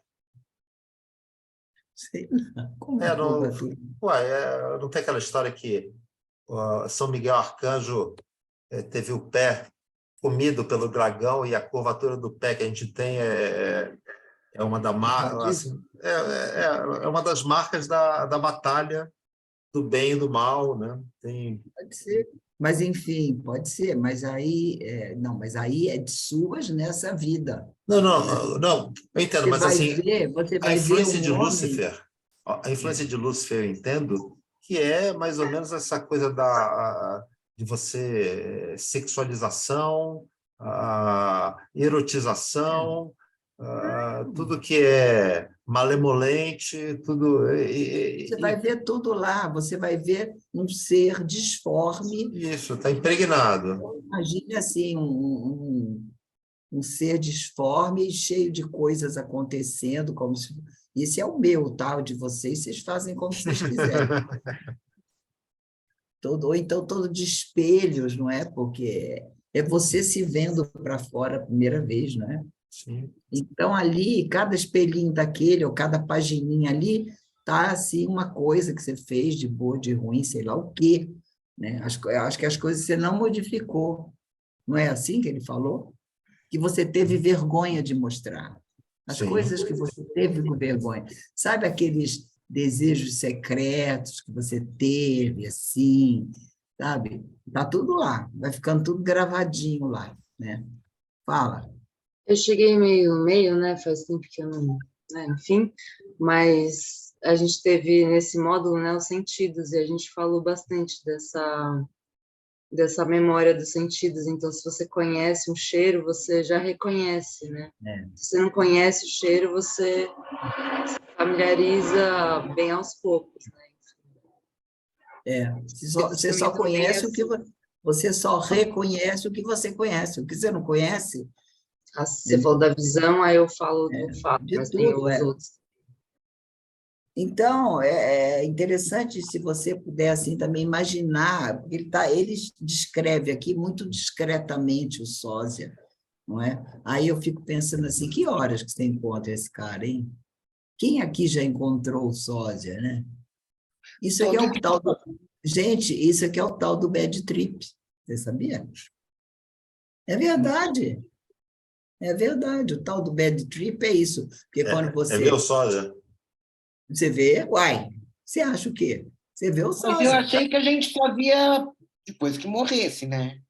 Sei lá, como É, não, curvatura? não tem aquela história que São Miguel Arcanjo teve o pé comido pelo dragão e a curvatura do pé que a gente tem é uma da assim, é uma das marcas da batalha do bem e do mal, né? Pode ser. Mas, enfim, pode ser, mas aí, não, mas aí é de suas nessa vida. Não, eu entendo, mas assim, Você a vai ver influência de um homem. Lúcifer, a influência de Lúcifer, eu entendo que é mais ou menos essa coisa de você sexualização, erotização, tudo que é malemolente, tudo. Você vai ver tudo lá, você vai ver um ser disforme. Isso, está impregnado. Imagine assim, um ser disforme, cheio de coisas acontecendo, como se... Esse é o meu, tá? O de vocês fazem como vocês quiserem. Ou então todo de espelhos, não é? Porque é você se vendo para fora a primeira vez, não é? Sim. Então, ali, cada espelhinho daquele, ou cada pagininha ali, tá assim uma coisa que você fez de boa, de ruim, sei lá o quê, né? Acho que as coisas você não modificou. Não é assim que ele falou? Que você teve vergonha de mostrar. As Sim. coisas que você teve com vergonha. Sabe aqueles desejos secretos que você teve, assim, sabe? Tá tudo lá, vai ficando tudo gravadinho lá, né? Fala. Eu cheguei meio, né? Faz tempo que eu não, né? Enfim, mas a gente teve nesse módulo, né, os sentidos, e a gente falou bastante dessa memória dos sentidos. Então, se você conhece um cheiro, você já reconhece, né? Se você não conhece o cheiro, você se familiariza bem aos poucos, né? Você só conhece o que você só reconhece o que você conhece. O que você não conhece. Você falou da visão, aí eu falo do fato, mas tem os outros. Então, é interessante se você puder assim também imaginar, porque ele descreve aqui muito discretamente o sósia, não é? Aí eu fico pensando assim, que horas que você encontra esse cara, hein? Quem aqui já encontrou o sósia, né? Isso aqui é o tal do... Gente, isso aqui é o tal do bad trip. Você sabia? É verdade. É verdade. O tal do bad trip é isso. Porque quando você... É ver o sósia. Você vê, você acha o quê? Você vê o sósia. Mas eu achei que a gente só via depois que morresse, né?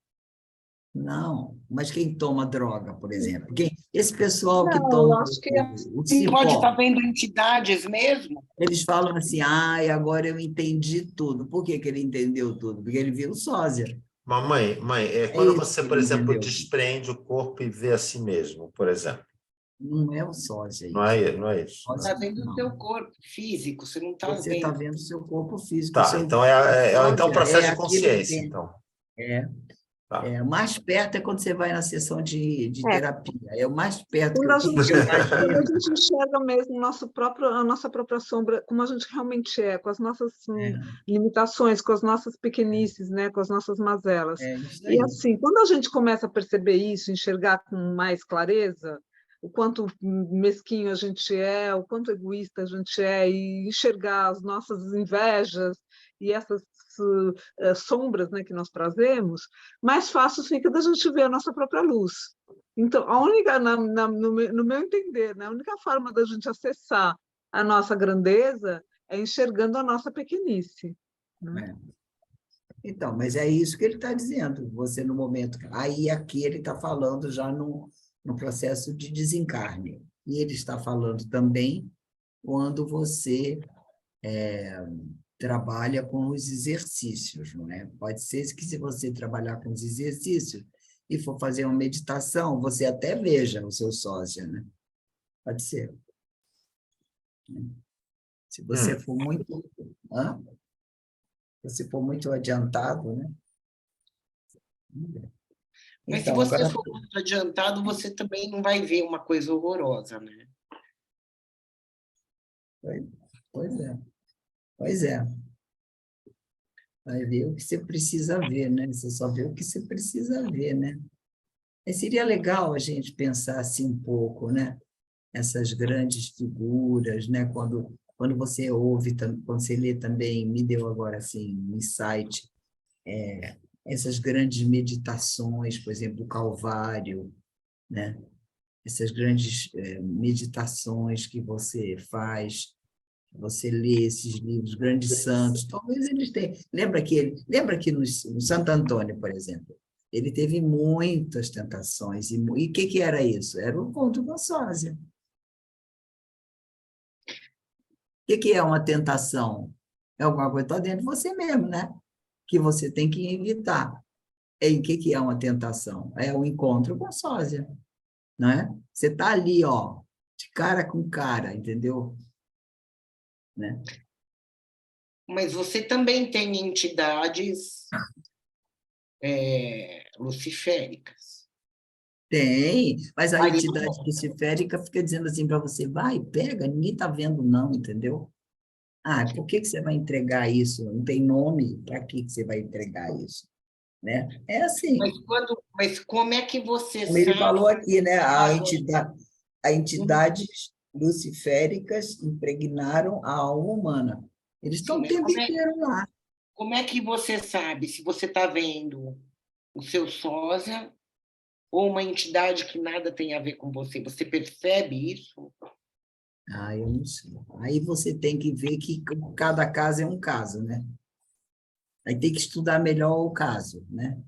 Não, mas quem toma droga, por exemplo? Esse pessoal que Não, toma eu acho que o Quem pode cipó, estar vendo entidades mesmo? eles falam assim, agora eu entendi tudo. Por que ele entendeu tudo? Porque ele viu o sósia. Mas, mãe, É quando isso você, que por ele exemplo, entendeu. desprende o corpo e vê a si mesmo, por exemplo. Não é o sósia Não é isso. Você está vendo o seu corpo físico, você não está Você está vendo. vendo o seu corpo físico. Tá, então é sósia processo de aquilo consciência, que- então. Tá. Tá. Mais perto é quando você vai na sessão de terapia. É o mais perto que Quando eu quando a imagino. gente enxerga mesmo a nossa própria sombra, como a gente realmente é, com as nossas limitações, com as nossas pequenices, né, com as nossas mazelas. É isso E aí. assim, quando a gente começa a perceber isso, enxergar com mais clareza, o quanto mesquinho a gente é, o quanto egoísta a gente é, e enxergar as nossas invejas e essas sombras, né, que nós trazemos, mais fácil fica da gente ver a nossa própria luz. Então, a única, no meu entender, né, a única forma da gente acessar a nossa grandeza é enxergando a nossa pequenice. Né? Então, mas é isso que ele está dizendo. Você, no momento... Aí, aqui, ele está falando já no processo de desencarne. E ele está falando também quando você trabalha com os exercícios, não é? Pode ser que, se você trabalhar com os exercícios e for fazer uma meditação, você até veja o seu sósia, né? Pode ser. Se você for muito... Hã? Se você for muito adiantado, né? Mas se Então, você agora... for muito adiantado, você também não vai ver uma coisa horrorosa, né? Pois é, pois é. Vai ver o que você precisa ver, né? Você só vê o que você precisa ver, né? Mas seria legal a gente pensar assim um pouco, né? Essas grandes figuras, né? Quando você ouve, quando você lê também, me deu agora assim um insight, essas grandes meditações, por exemplo, o Calvário, né? Essas grandes meditações que você faz, você lê esses livros, grandes santos, talvez eles tenham. Lembra que no Santo Antônio, por exemplo, ele teve muitas tentações, e o que era isso? Era o encontro com a sósia. O que é uma tentação? É alguma coisa que está dentro de você mesmo, né? Que você tem que evitar. E o que é uma tentação? É o encontro com a sósia, não é? Você está ali, ó, de cara com cara, entendeu? Né? Mas você também tem entidades luciféricas. Tem, mas a Aí, entidade luciférica fica dizendo assim para você, vai, pega, ninguém está vendo não, entendeu? Ah, por que você vai entregar isso? Não tem nome, para que você vai entregar isso? Né? É assim, mas como é que você como ele sabe? falou aqui, né? A entidades luciféricas impregnaram a alma humana. Eles Sim, estão o mas tempo inteiro lá. como é que você sabe se você está vendo o seu sósia ou uma entidade que nada tem a ver com você? Você percebe isso? Ah, eu não sei. Aí você tem que ver que cada caso é um caso, né? Aí tem que estudar melhor o caso, né?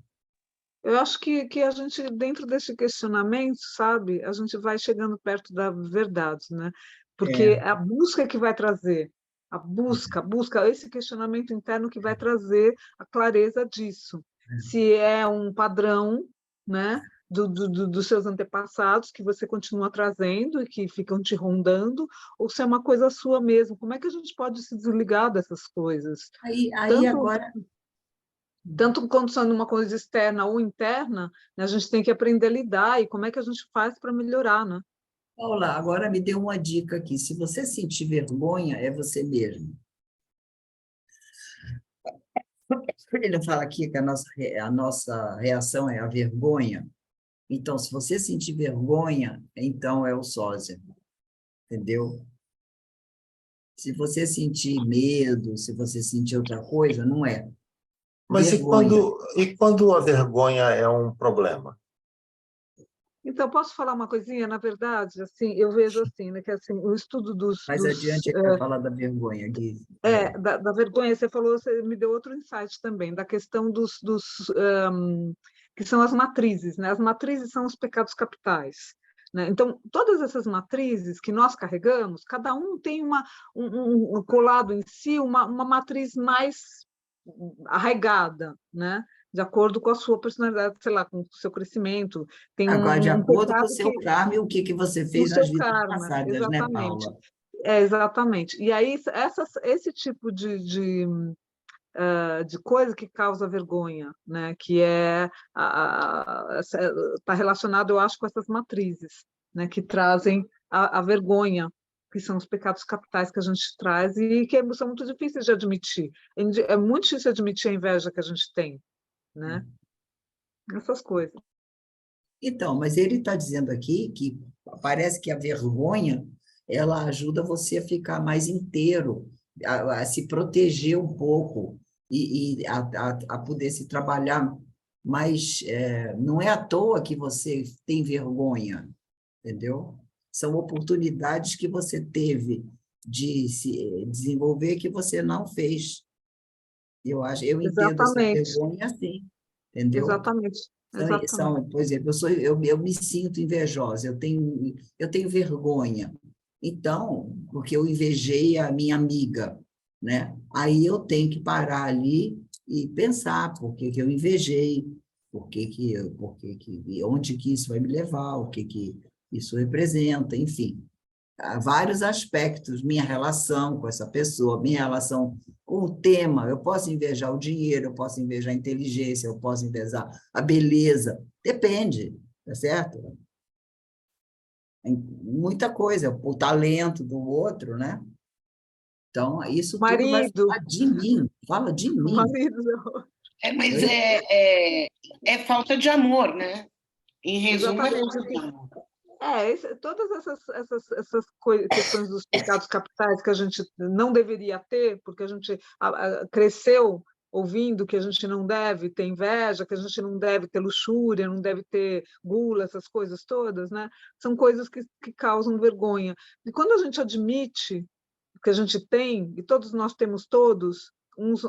Eu acho que a gente, dentro desse questionamento, sabe, a gente vai chegando perto da verdade, né? Porque É. é a busca que vai trazer, a busca, esse questionamento interno que vai trazer a clareza disso. Se é um padrão, né, dos seus antepassados que você continua trazendo e que ficam te rondando, ou se é uma coisa sua mesmo. Como é que a gente pode se desligar dessas coisas? Aí Tanto agora, tanto quando sendo uma coisa externa ou interna, né, a gente tem que aprender a lidar e como é que a gente faz para melhorar, né? Paula, agora me deu uma dica aqui. Se você sentir vergonha, é você mesmo. Ele fala aqui que a nossa reação é a vergonha. Então, se você sentir vergonha, então é o sósia, entendeu? Se você sentir medo, se você sentir outra coisa, não é. Mas Vergonha. e quando a vergonha é um problema? Então, posso falar uma coisinha? Na verdade, assim, eu vejo assim, né, que assim, o estudo Mais adiante é que vai falar da vergonha. da vergonha, você falou, você me deu outro insight também, da questão que são as matrizes, né? As matrizes são os pecados capitais. Né? Então, todas essas matrizes que nós carregamos, cada um tem um colado em si uma matriz mais arraigada, né? De acordo com a sua personalidade, sei lá, com o seu crescimento. Tem Agora, de um acordo com o pecado seu karma e o que você no fez seu nas vidas karma, passadas, né, exatamente. Paula? Exatamente. E aí, esse tipo de coisa que causa vergonha, né? Que está relacionado, eu acho, com essas matrizes, né? Que trazem a vergonha, que são os pecados capitais que a gente traz e que são muito difíceis de admitir. É muito difícil admitir a inveja que a gente tem, né? Essas coisas. Então, mas ele está dizendo aqui que parece que a vergonha ela ajuda você a ficar mais inteiro, a se proteger um pouco e a poder se trabalhar mais. Não é à toa que você tem vergonha, entendeu? São oportunidades que você teve de se desenvolver que você não fez. Eu entendo essa Exatamente, vergonha assim, entendeu? exatamente, exatamente. Por exemplo, eu me sinto invejosa, eu tenho vergonha. Então, porque eu invejei a minha amiga, né? Aí eu tenho que parar ali e pensar por que que eu invejei, onde que isso vai me levar, o que que isso representa, enfim. vários aspectos, minha relação com essa pessoa, minha relação com o tema, eu posso invejar o dinheiro, eu posso invejar a inteligência, eu posso invejar a beleza, depende, tá certo? Tem muita coisa, o talento do outro, né? Então, isso tudo vai Marido, falar de mim, fala de mim. marido, não. Mas Oi? é falta de amor, né? Em resumo, é Exatamente. falta de amor. Todas essas questões dos pecados capitais que a gente não deveria ter, porque a gente cresceu ouvindo que a gente não deve ter inveja, que a gente não deve ter luxúria, não deve ter gula, essas coisas todas, né? São coisas que causam vergonha. E quando a gente admite que a gente tem, e todos nós temos todos, uns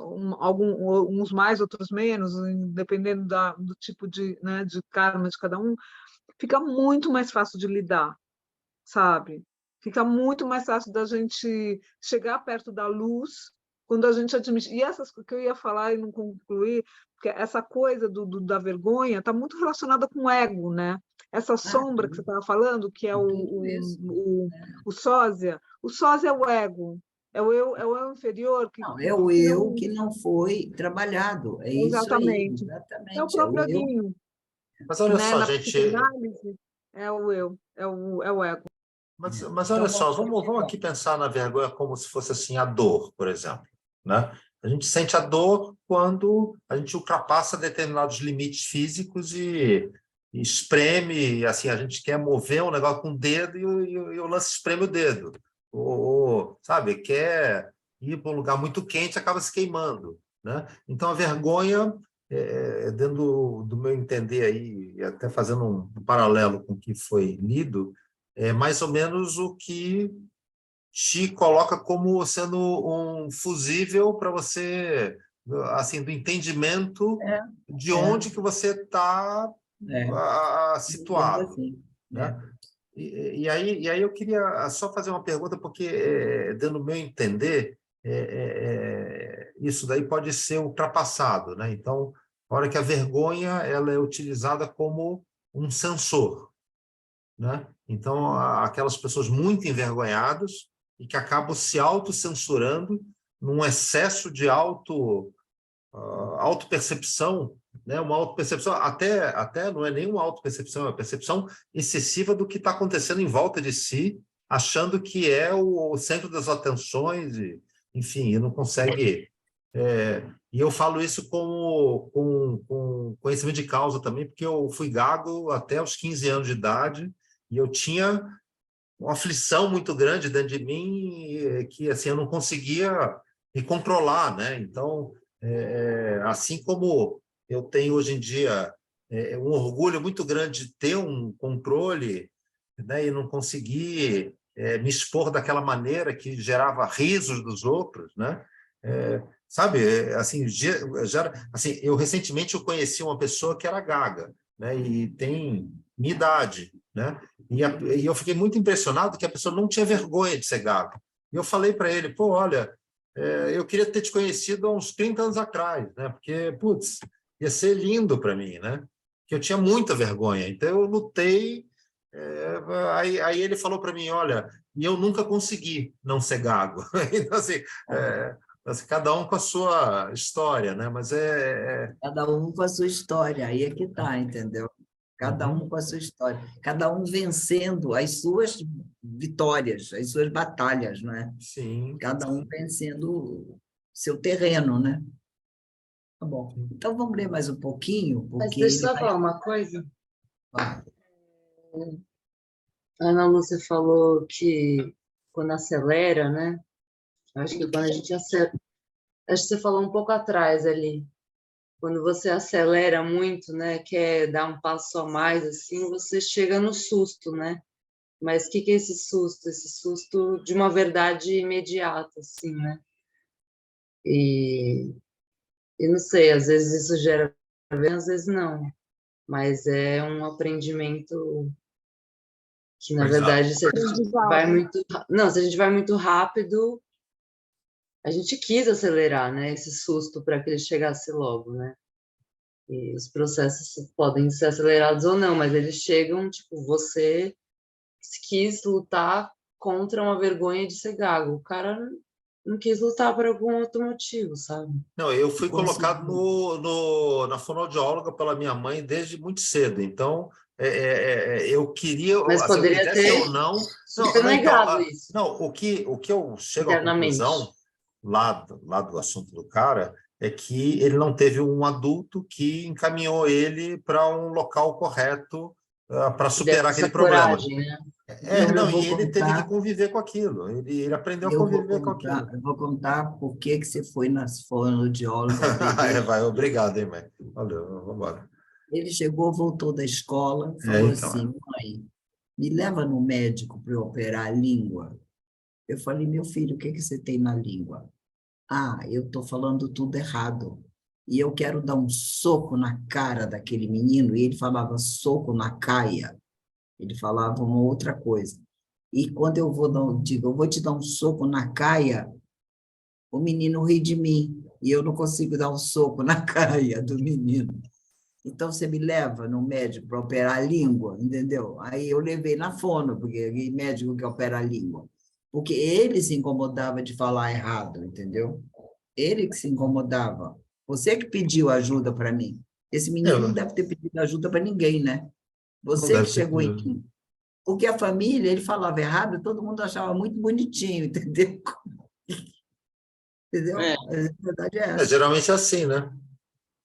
mais, outros menos, dependendo do tipo de, né, de karma de cada um, fica muito mais fácil de lidar, sabe? Fica muito mais fácil da gente chegar perto da luz quando a gente admite. E essas que eu ia falar e não concluir, porque essa coisa da vergonha está muito relacionada com o ego, né? Essa sombra que você estava falando, que é Tudo isso. o sósia. O sósia é o ego, é o eu inferior Não, é o que eu que não foi trabalhado, é isso aí, exatamente. É o exatamente, é o próprio eu. eguinho, Mas olha né? só, Na gente, psicanálise, é o eu, é o ego. mas olha Então, só, vamos aqui pensar na vergonha como se fosse assim a dor, por exemplo, né? A gente sente a dor quando a gente ultrapassa determinados limites físicos e espreme, assim, a gente quer mover um negócio com o dedo e o lance espreme o dedo. Sabe, quer ir para um lugar muito quente, acaba se queimando, né? Então, a vergonha, dentro do meu entender aí, e até fazendo um paralelo com o que foi lido, é mais ou menos o que te coloca como sendo um fusível para você, assim, do entendimento é, de é, onde que você está é, entendo situado, assim, né? E aí eu queria só fazer uma pergunta, porque, dando o meu entender, isso daí pode ser ultrapassado, né? Então, a hora que a vergonha ela é utilizada como um sensor, né? Então, aquelas pessoas muito envergonhadas e que acabam se autocensurando num excesso de autopercepção, né? Uma autopercepção, até não é nenhuma autopercepção, é uma percepção excessiva do que está acontecendo em volta de si, achando que é o centro das atenções, enfim, e não consegue. E eu falo isso com conhecimento de causa também, porque eu fui gago até os 15 anos de idade e eu tinha uma aflição muito grande dentro de mim que assim eu não conseguia me controlar, né? Então, assim como eu tenho hoje em dia um orgulho muito grande de ter um controle, né, e não conseguir me expor daquela maneira que gerava risos dos outros, né? Sabe, assim, assim, eu recentemente eu conheci uma pessoa que era gaga, né, e tem minha idade, né? E eu fiquei muito impressionado que a pessoa não tinha vergonha de ser gago. E eu falei para ele, pô, olha, eu queria ter te conhecido há uns 30 anos atrás, né? Porque, putz, ia ser lindo para mim, né? Que eu tinha muita vergonha. Então, eu lutei. Aí ele falou para mim, olha, e eu nunca consegui não ser gago. Então, assim, cada um com a sua história, né? Mas cada um com a sua história, aí é que está, entendeu? Cada um Uhum. com a sua história, cada um vencendo as suas vitórias, as suas batalhas, não é? Sim. Cada um vencendo o seu terreno, né? Tá bom. Então vamos ler mais um pouquinho, Mas porque deixa eu ele só vai. falar uma coisa. Vai. A Ana Lúcia falou que quando acelera, né? Acho que quando a gente acelera. Acho que você falou um pouco atrás ali. Quando você acelera muito, né? Quer dar um passo a mais, assim, você chega no susto, né? Mas o que é esse susto? Esse susto de uma verdade imediata, assim, né? E não sei, às vezes isso gera vergonha, às vezes não. Mas é um aprendimento que, na Aprendizado. verdade, se a gente vai muito... Não, se a gente vai muito rápido, a gente quis acelerar, né? Esse susto para que ele chegasse logo, né? E os processos podem ser acelerados ou não, mas eles chegam, tipo, você quis lutar contra uma vergonha de ser gago. O cara não quis lutar por algum outro motivo, sabe? Não, eu fui colocado Conseguiu. na fonoaudióloga pela minha mãe desde muito cedo. Então, eu queria, Mas se eu poderia quisesse ter ou não. Não, super não, então, negado isso não, o que eu chego à internamente. conclusão lá do assunto do cara é que ele não teve um adulto que encaminhou ele para um local correto para Que desse superar aquele essa problema. coragem, né? Eu Não, e vou ele teve que contar, conviver com aquilo. Ele aprendeu a conviver com aquilo. eu vou contar por que que você foi na fonoaudióloga beber. Vai, obrigado, hein, mãe. Valeu, vamos embora. Ele chegou, voltou da escola, falou Então. assim: mãe, me leva no médico para eu operar a língua. Eu falei: meu filho, o que que você tem na língua? Ah, eu estou falando tudo errado. E eu quero dar um soco na cara daquele menino. E ele falava soco na caia. Ele falava uma outra coisa. E quando eu vou digo, eu vou te dar um soco na caia, o menino ri de mim. E eu não consigo dar um soco na caia do menino. Então, você me leva no médico para operar a língua, entendeu? Aí eu levei na fono, porque é médico que opera a língua. Porque ele se incomodava de falar errado, entendeu? Ele que se incomodava. Você que pediu ajuda para mim. Esse menino não Eu, deve ter pedido ajuda para ninguém, né? não Você que deve ter chegou em pedido. mim. Porque a família, ele falava errado, todo mundo achava muito bonitinho, entendeu? É, Entendeu? A verdade é essa. Geralmente é assim, né?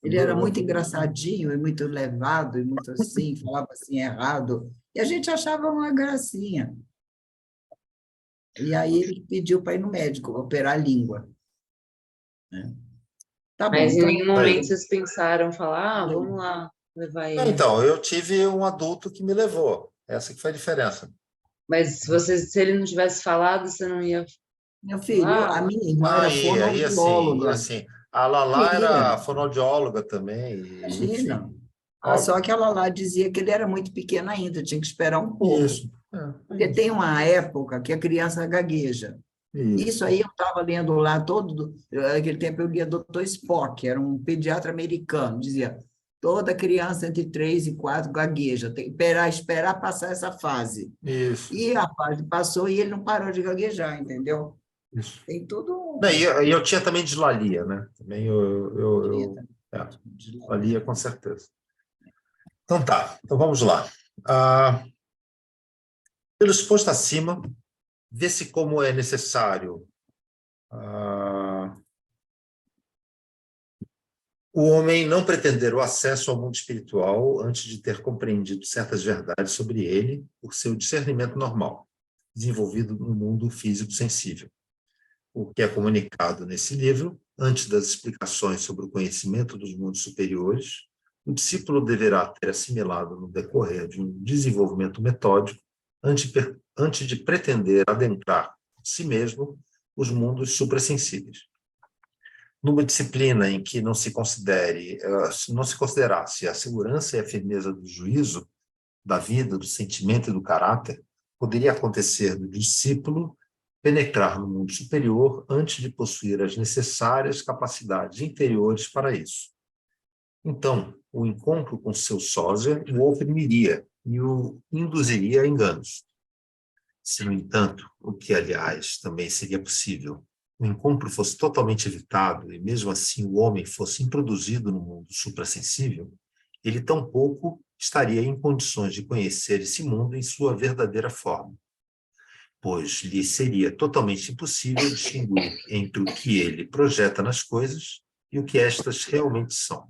Ele era muito engraçadinho e muito levado e muito assim, falava assim errado. E a gente achava uma gracinha. E aí ele pediu para ir no médico, operar a língua, né? Tá bom, Mas em então nenhum momento Aí. vocês pensaram, falar, vamos lá levar ele. Então, eu tive um adulto que me levou. Essa que foi a diferença. Mas se ele não tivesse falado, você não ia meu filho, a falar? minha irmã era Aí assim, fonoaudióloga. a Lala Ia, era fonoaudióloga também, e, enfim, imagina. Ah, só óbvio. que ela lá dizia que ele era muito pequeno ainda, tinha que esperar um pouco. Isso. É Porque tem isso. uma época que a criança gagueja. Isso Isso. aí eu estava lendo lá todo, naquele tempo eu lia Dr. Spock, era um pediatra americano, dizia, toda criança entre 3 e 4 gagueja, tem que esperar passar essa fase. Isso. E a fase passou e ele não parou de gaguejar, entendeu? Isso. Tem tudo Não, e eu tinha também dislalia, né? Também dislalia com certeza. Então tá, então vamos lá. Ah, pelo exposto acima, vê-se como é necessário o homem não pretender o acesso ao mundo espiritual antes de ter compreendido certas verdades sobre ele por seu discernimento normal, desenvolvido no mundo físico sensível. O que é comunicado nesse livro, antes das explicações sobre o conhecimento dos mundos superiores, o discípulo deverá ter assimilado no decorrer de um desenvolvimento metódico antes de pretender adentrar si mesmo os mundos suprassensíveis. Numa disciplina em que não se considerasse a segurança e a firmeza do juízo, da vida, do sentimento e do caráter, poderia acontecer do discípulo penetrar no mundo superior antes de possuir as necessárias capacidades interiores para isso. Então, o encontro com seu sósia o oprimiria e o induziria a enganos. Se, no entanto, o que, aliás, também seria possível, o encontro fosse totalmente evitado e, mesmo assim, o homem fosse introduzido no mundo suprassensível, ele tampouco estaria em condições de conhecer esse mundo em sua verdadeira forma, pois lhe seria totalmente impossível distinguir entre o que ele projeta nas coisas e o que estas realmente são.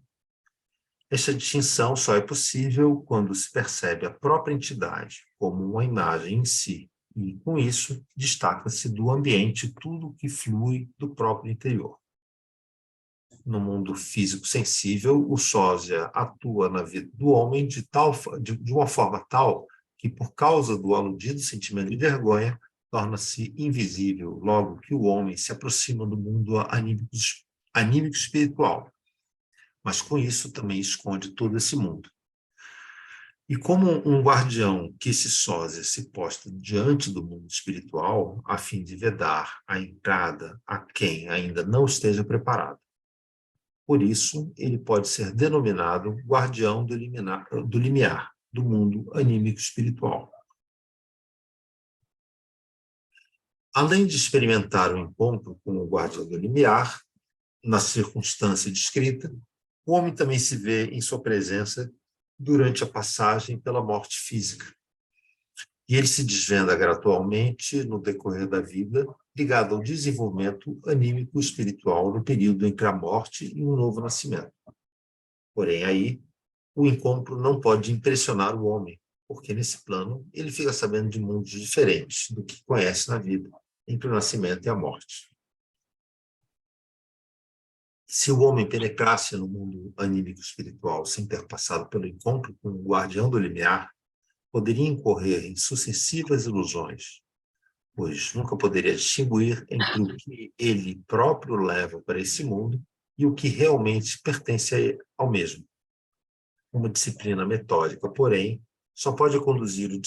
Esta distinção só é possível quando se percebe a própria entidade como uma imagem em si, e, com isso, destaca-se do ambiente tudo o que flui do próprio interior. No mundo físico-sensível, o sósia atua na vida do homem de uma forma tal que, por causa do aludido sentimento de vergonha, torna-se invisível logo que o homem se aproxima do mundo anímico espiritual. Mas com isso também esconde todo esse mundo. E como um guardião que se sósia se posta diante do mundo espiritual, a fim de vedar a entrada a quem ainda não esteja preparado. Por isso, ele pode ser denominado guardião do limiar, do mundo anímico espiritual. Além de experimentar o encontro com o guardião do limiar, na circunstância descrita, o homem também se vê em sua presença durante a passagem pela morte física. E ele se desvenda gradualmente no decorrer da vida, ligado ao desenvolvimento anímico espiritual no período entre a morte e um novo nascimento. Porém, aí, o encontro não pode impressionar o homem, porque nesse plano ele fica sabendo de mundos diferentes do que conhece na vida, entre o nascimento e a morte. Se o homem penetrasse no mundo anímico espiritual sem ter passado pelo encontro com o guardião do limiar, poderia incorrer em sucessivas ilusões, pois nunca poderia distinguir entre o que ele próprio leva para esse mundo e o que realmente pertence ao mesmo. Uma disciplina metódica, porém, só pode conduzir o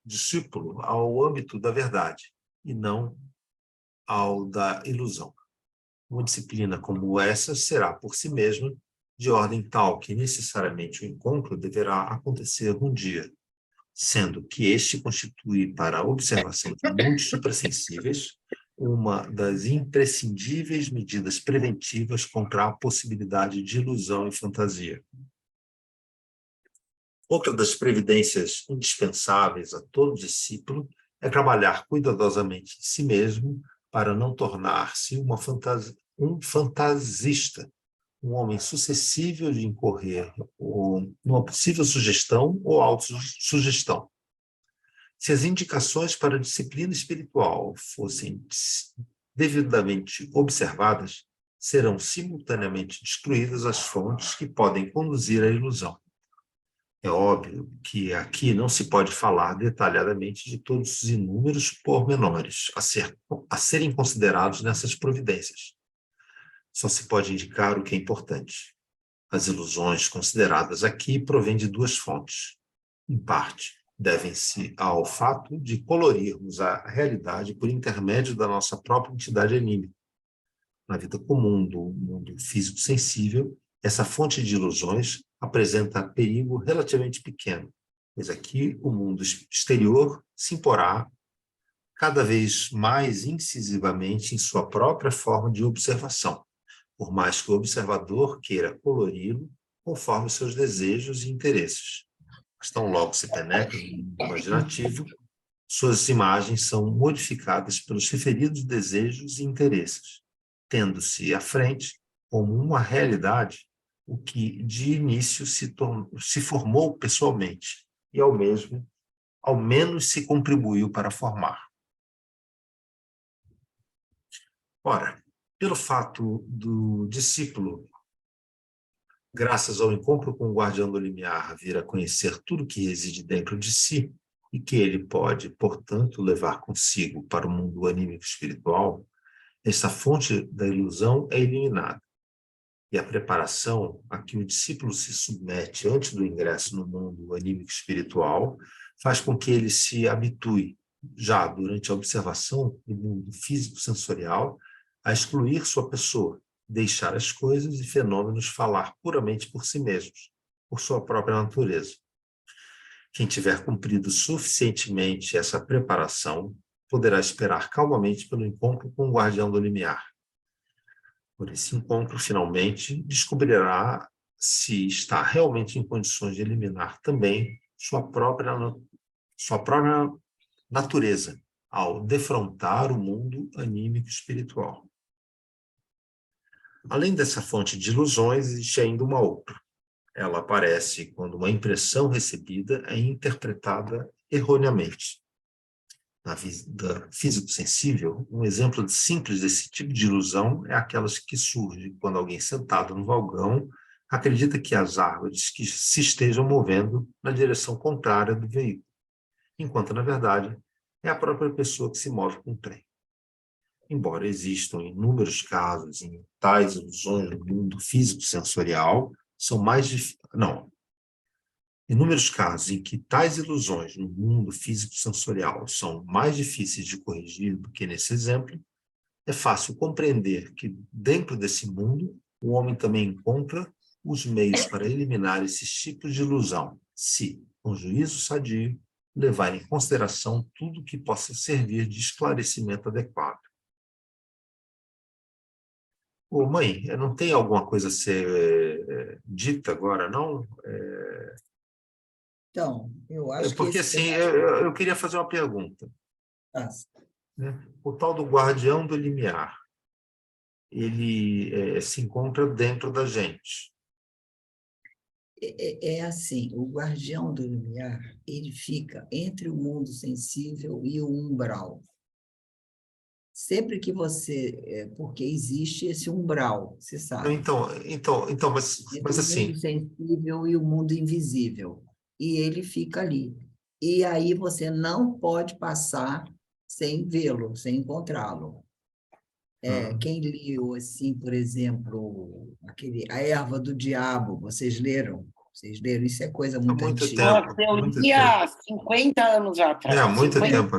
discípulo ao âmbito da verdade e não ao da ilusão. Uma disciplina como essa será, por si mesma, de ordem tal que necessariamente o encontro deverá acontecer um dia, sendo que este constitui para a observação de mundos suprassensíveis uma das imprescindíveis medidas preventivas contra a possibilidade de ilusão e fantasia. Outra das previdências indispensáveis a todo discípulo é trabalhar cuidadosamente em si mesmo para não tornar-se um fantasista, um homem suscetível de incorrer numa possível sugestão ou autossugestão. Se as indicações para a disciplina espiritual fossem devidamente observadas, serão simultaneamente destruídas as fontes que podem conduzir à ilusão. É óbvio que aqui não se pode falar detalhadamente de todos os inúmeros pormenores a serem considerados nessas providências. Só se pode indicar o que é importante. As ilusões consideradas aqui provêm de duas fontes. Em parte, devem-se ao fato de colorirmos a realidade por intermédio da nossa própria entidade anímica. Na vida comum do mundo físico-sensível, essa fonte de ilusões apresenta perigo relativamente pequeno, pois aqui o mundo exterior se imporá cada vez mais incisivamente em sua própria forma de observação, por mais que o observador queira colori-lo conforme seus desejos e interesses. Mas tão logo se penetra no mundo imaginativo, suas imagens são modificadas pelos referidos desejos e interesses, tendo-se à frente, como uma realidade, o que de início se formou pessoalmente e ao menos se contribuiu para formar. Ora, pelo fato do discípulo, graças ao encontro com o guardião do limiar, vir a conhecer tudo que reside dentro de si e que ele pode, portanto, levar consigo para o mundo anímico espiritual, esta fonte da ilusão é eliminada. E a preparação a que o discípulo se submete antes do ingresso no mundo anímico espiritual faz com que ele se habitue, já durante a observação do mundo físico-sensorial, a excluir sua pessoa, deixar as coisas e fenômenos falar puramente por si mesmos, por sua própria natureza. Quem tiver cumprido suficientemente essa preparação poderá esperar calmamente pelo encontro com o guardião do limiar. Por esse encontro, finalmente, descobrirá se está realmente em condições de eliminar também sua própria natureza, ao defrontar o mundo anímico espiritual. Além dessa fonte de ilusões, existe ainda uma outra. Ela aparece quando uma impressão recebida é interpretada erroneamente. Na vida físico-sensível, um exemplo simples desse tipo de ilusão é aquelas que surgem quando alguém sentado no vagão acredita que as árvores que se estejam movendo na direção contrária do veículo, enquanto, na verdade, é a própria pessoa que se move com o trem. Embora existam inúmeros casos em tais ilusões no mundo físico-sensorial, inúmeros casos em que tais ilusões no mundo físico-sensorial são mais difíceis de corrigir do que nesse exemplo, é fácil compreender que, dentro desse mundo, o homem também encontra os meios para eliminar esses tipos de ilusão, se, com juízo sadio, levar em consideração tudo que possa servir de esclarecimento adequado. Ô, mãe, não tem alguma coisa a ser dita agora, não? Então, eu acho que Porque, esse assim, eu queria fazer uma pergunta, pedaço. né? O tal do guardião do limiar, ele se encontra dentro da gente. É assim, o guardião do limiar, ele fica entre o mundo sensível e o umbral. Sempre que você... Porque existe esse umbral, você sabe, Mas entre o mundo assim, sensível e o mundo invisível. E ele fica ali. E aí você não pode passar sem vê-lo, sem encontrá-lo. Quem leu, assim, por exemplo, A Erva do Diabo, vocês leram? Vocês leram? Isso é coisa há muito muito antiga. Nossa, tempo, eu muito li tempo. há 50 anos Há atrás, muito 50, tempo.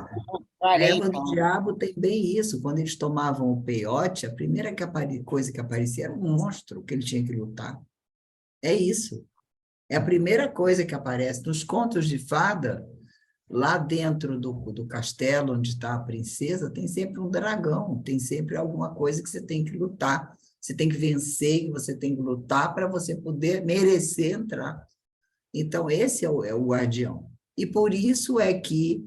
A Erva 40 do anos. Diabo tem bem isso. Quando eles tomavam o peiote, a primeira coisa que aparecia era um monstro que ele tinha que lutar. É isso. É a primeira coisa que aparece. Nos contos de fada, lá dentro do castelo onde está a princesa, tem sempre um dragão, tem sempre alguma coisa que você tem que lutar. Você tem que vencer, que você tem que lutar para você poder merecer entrar. Então, esse é o guardião. E por isso é que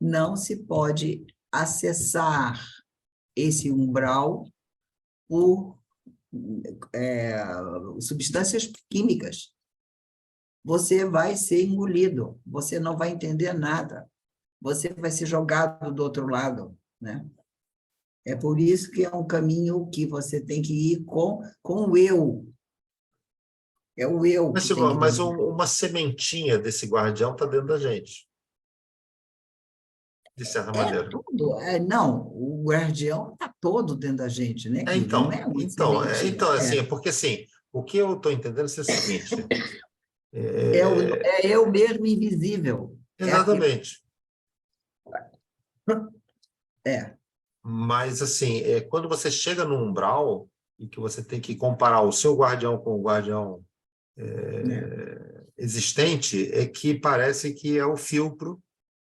não se pode acessar esse umbral por substâncias químicas. Você vai ser engolido, você não vai entender nada, você vai ser jogado do outro lado, né? É por isso que é um caminho que você tem que ir com o eu. É o eu que tem que Mas dominar. uma sementinha desse guardião está dentro da gente, de certa É maneira. tudo. Não, o guardião está todo dentro da gente, né, querido? Não é uma sementinha. Assim, porque assim, o que eu estou entendendo é o seguinte, É eu mesmo invisível. É aquilo. exatamente, É. mas assim, quando você chega no umbral e que você tem que comparar o seu guardião com o guardião Né? existente, é que parece que é o filtro,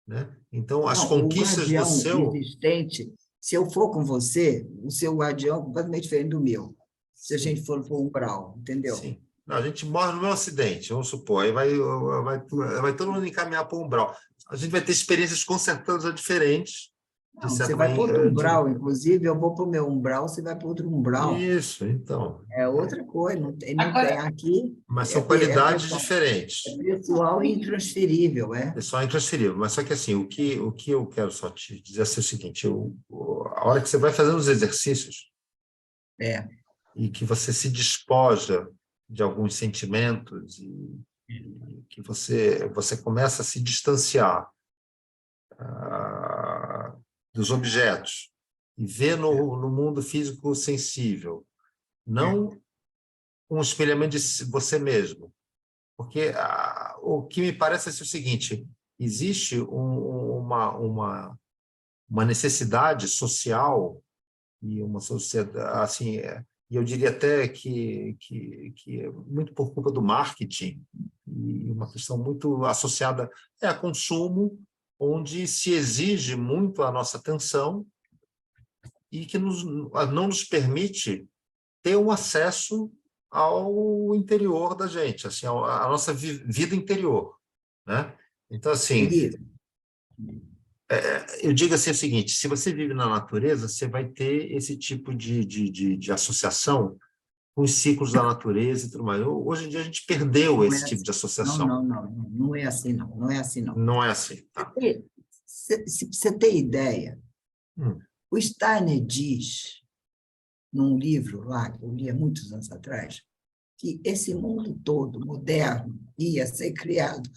né? Então, as Não, o conquistas do guardião seu... existente, se eu for com você, o seu guardião é completamente diferente do meu. Se a gente Sim, for para o umbral, entendeu? sim. Não, a gente morre no meu acidente, vamos supor, aí vai todo mundo encaminhar para o umbral. A gente vai ter experiências com certeza diferentes, de Não, você certa vai para outro maneira. umbral, inclusive, eu vou para o meu umbral, você vai para outro umbral. Isso, então. É outra coisa, não tem Agora, aqui, Mas são qualidades pessoal, diferentes. é pessoal e intransferível, É só intransferível. Mas só que assim, o que eu quero só te dizer é o seguinte: a hora que você vai fazendo os exercícios é, e que você se despoja de alguns sentimentos e que você começa a se distanciar dos objetos e ver no mundo físico sensível, não um espelhamento de você mesmo. Porque o que me parece é o seguinte: existe uma necessidade social e uma sociedade, assim, e eu diria até que é muito por culpa do marketing e uma questão muito associada a consumo, onde se exige muito a nossa atenção e que não nos permite ter um acesso ao interior da gente, assim, à nossa vida interior, né? Então, assim, querido. eu digo assim o seguinte: se você vive na natureza, você vai ter esse tipo de associação com os ciclos da natureza e tudo mais. Hoje em dia a gente perdeu Não é esse tipo assim. de Não, associação. não, não, não é assim, não. Não é assim, não. Não é assim, tá? Se você ter ideia, Hum, o Steiner diz, num livro lá, que eu li há muitos anos atrás, que esse mundo todo moderno ia ser criado.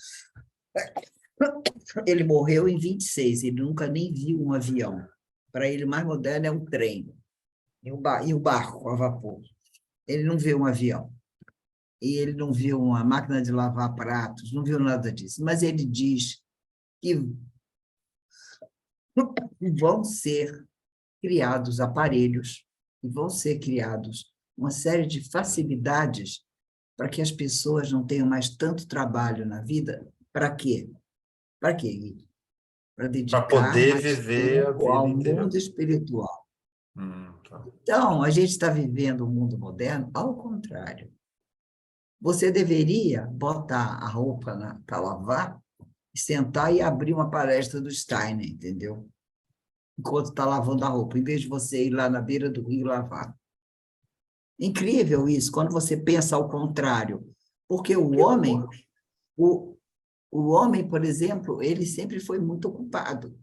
Ele morreu em 26, ele nunca nem viu um avião. Para ele, o mais moderno é um trem e o barco a vapor. Ele não viu um avião. E ele não viu uma máquina de lavar pratos, não viu nada disso. Mas ele diz que vão ser criados aparelhos e vão ser criados uma série de facilidades para que as pessoas não tenham mais tanto trabalho na vida. Para quê? Para quê? Para Para dedicar poder mais viver a tempo vida ao interior. mundo espiritual. Tá. Então, a gente está vivendo o mundo moderno ao contrário. Você deveria botar a roupa para lavar, sentar e abrir uma palestra do Steiner, entendeu? Enquanto está lavando a roupa, em vez de você ir lá na beira do rio lavar. Incrível isso, quando você pensa ao contrário. Porque o, o homem, por exemplo, ele sempre foi muito ocupado.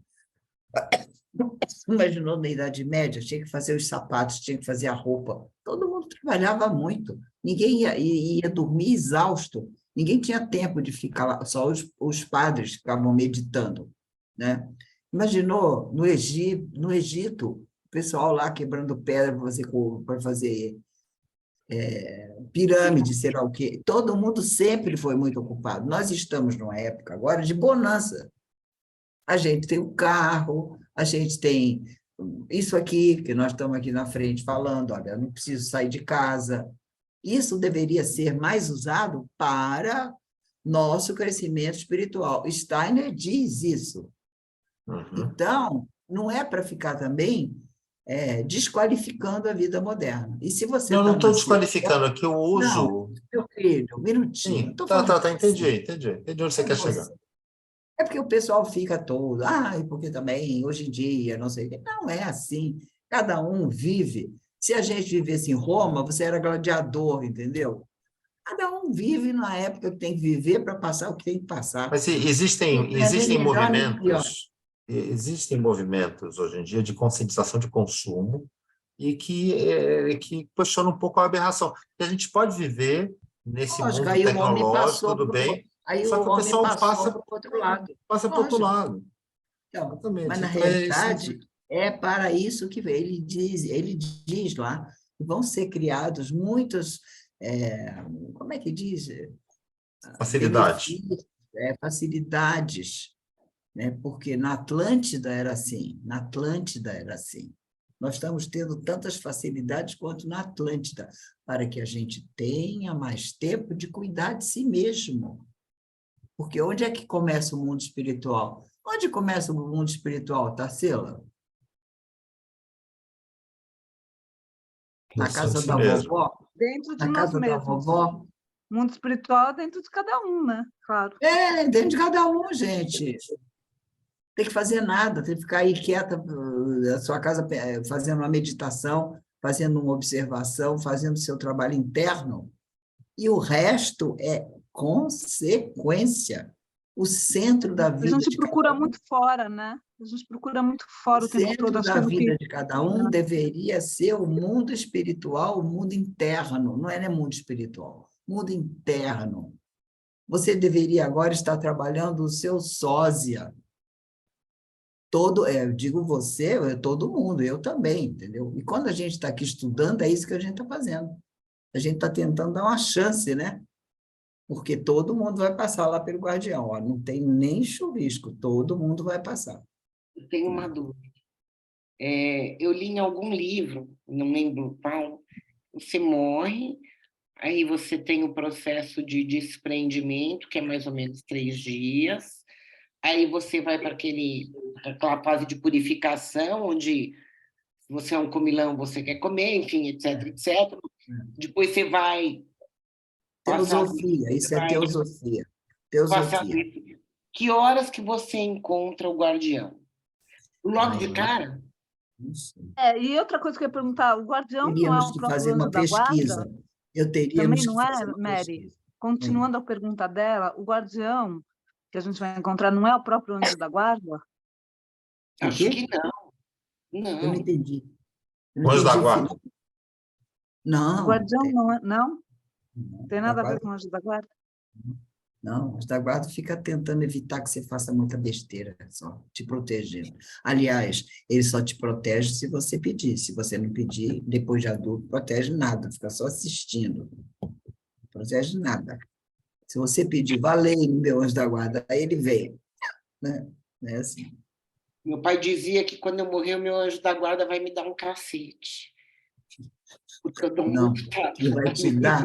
Imaginou na Idade Média, tinha que fazer os sapatos, tinha que fazer a roupa. Todo mundo trabalhava muito. Ninguém ia dormir exausto. Ninguém tinha tempo de ficar lá, só os padres ficavam meditando, né? Imaginou no Egito, o pessoal lá quebrando pedra para fazer pirâmide, sei lá o quê. Todo mundo sempre foi muito ocupado. Nós estamos numa época agora de bonança. A gente tem o carro, a gente tem isso aqui, que nós estamos aqui na frente falando, olha, eu não preciso sair de casa. Isso deveria ser mais usado para nosso crescimento espiritual. Steiner diz isso. Então, não é para ficar também desqualificando a vida moderna. E se você Não, está não estou desqualificando aqui o Não, uso. meu filho, um minutinho. Sim, Estou tá, falando entendi onde você quer chegar. É porque o pessoal fica todo, porque também, hoje em dia, não sei o quê. Não é assim. Cada um vive. Se a gente vivesse em Roma, você era gladiador, entendeu? Cada um vive na época que tem que viver para passar o que tem que passar. Mas Não é nem melhor nem pior. existem movimentos hoje em dia de conscientização de consumo e que questionam um pouco a aberração. E a gente pode viver nesse Lógico, mundo aí o homem tecnológico, passou tudo bem, aí só o que o homem pessoal passou para o outro lado. passa para o outro Lógico. lado. Então, mas Exatamente. na Então, é isso. realidade é para isso que ele diz lá que vão ser criados muitos, como é que diz? Facilidade. Benefícios, facilidades, né? Porque na Atlântida era assim, na Atlântida era assim. Nós estamos tendo tantas facilidades quanto na Atlântida, para que a gente tenha mais tempo de cuidar de si mesmo. Porque onde é que começa o mundo espiritual? Onde começa o mundo espiritual, Tarsila? Na casa da vovó? Dentro de Na nós casa da mesmos. vovó? Mundo espiritual é dentro de cada um, né? Claro. Dentro de cada um, gente. Tem que fazer nada, tem que ficar aí quieta na sua casa fazendo uma meditação, fazendo uma observação, fazendo seu trabalho interno. E o resto é consequência. O centro da A vida gente de procura cada um, muito fora, né? A gente procura muito fora o tempo todo, centro da achando vida que... de cada um deveria ser o mundo espiritual, o mundo interno, não é nem mundo espiritual, mundo interno. Você deveria agora estar trabalhando o seu sósia. Eu digo você, todo mundo, eu também, entendeu? E quando a gente está aqui estudando, é isso que a gente está fazendo. A gente está tentando dar uma chance, né? Porque todo mundo vai passar lá pelo guardião. Ó, não tem nem chuvisco, todo mundo vai passar. Eu tenho uma dúvida. Eu li em algum livro, não lembro qual, você morre, aí você tem o processo de desprendimento, que é mais ou menos 3 dias, aí você vai para aquela fase de purificação, onde se você é um comilão, você quer comer, enfim, etc, etc. Depois você vai passar... Teosofia, isso é teosofia. passar Teosofia. Que horas que você encontra o guardião? Logo de cara? Não sei. E outra coisa que eu ia perguntar, o guardião não é Teríamos o que próprio fazer anjo uma da guarda? pesquisa. Também Teríamos não que é, fazer uma Mary? pesquisa. Continuando a pergunta dela, o guardião que a gente vai encontrar não é o próprio anjo da guarda? Acho que não. Eu não Não. entendi. Eu O não anjo da entendi o guarda. final. O Não, guardião não é, não? não. Tem nada a ver com o anjo da guarda? Não, os da guarda fica tentando evitar que você faça muita besteira, só te protegendo. Aliás, ele só te protege se você pedir. Se você não pedir, depois de adulto, protege nada, fica só assistindo. Não protege nada. Se você pedir, valei, meu anjo da guarda, aí ele vem. Né? É assim. Meu pai dizia que quando eu morrer, o meu anjo da guarda vai me dar um cacete. Porque eu dou Não, muito trato. quem vai te dar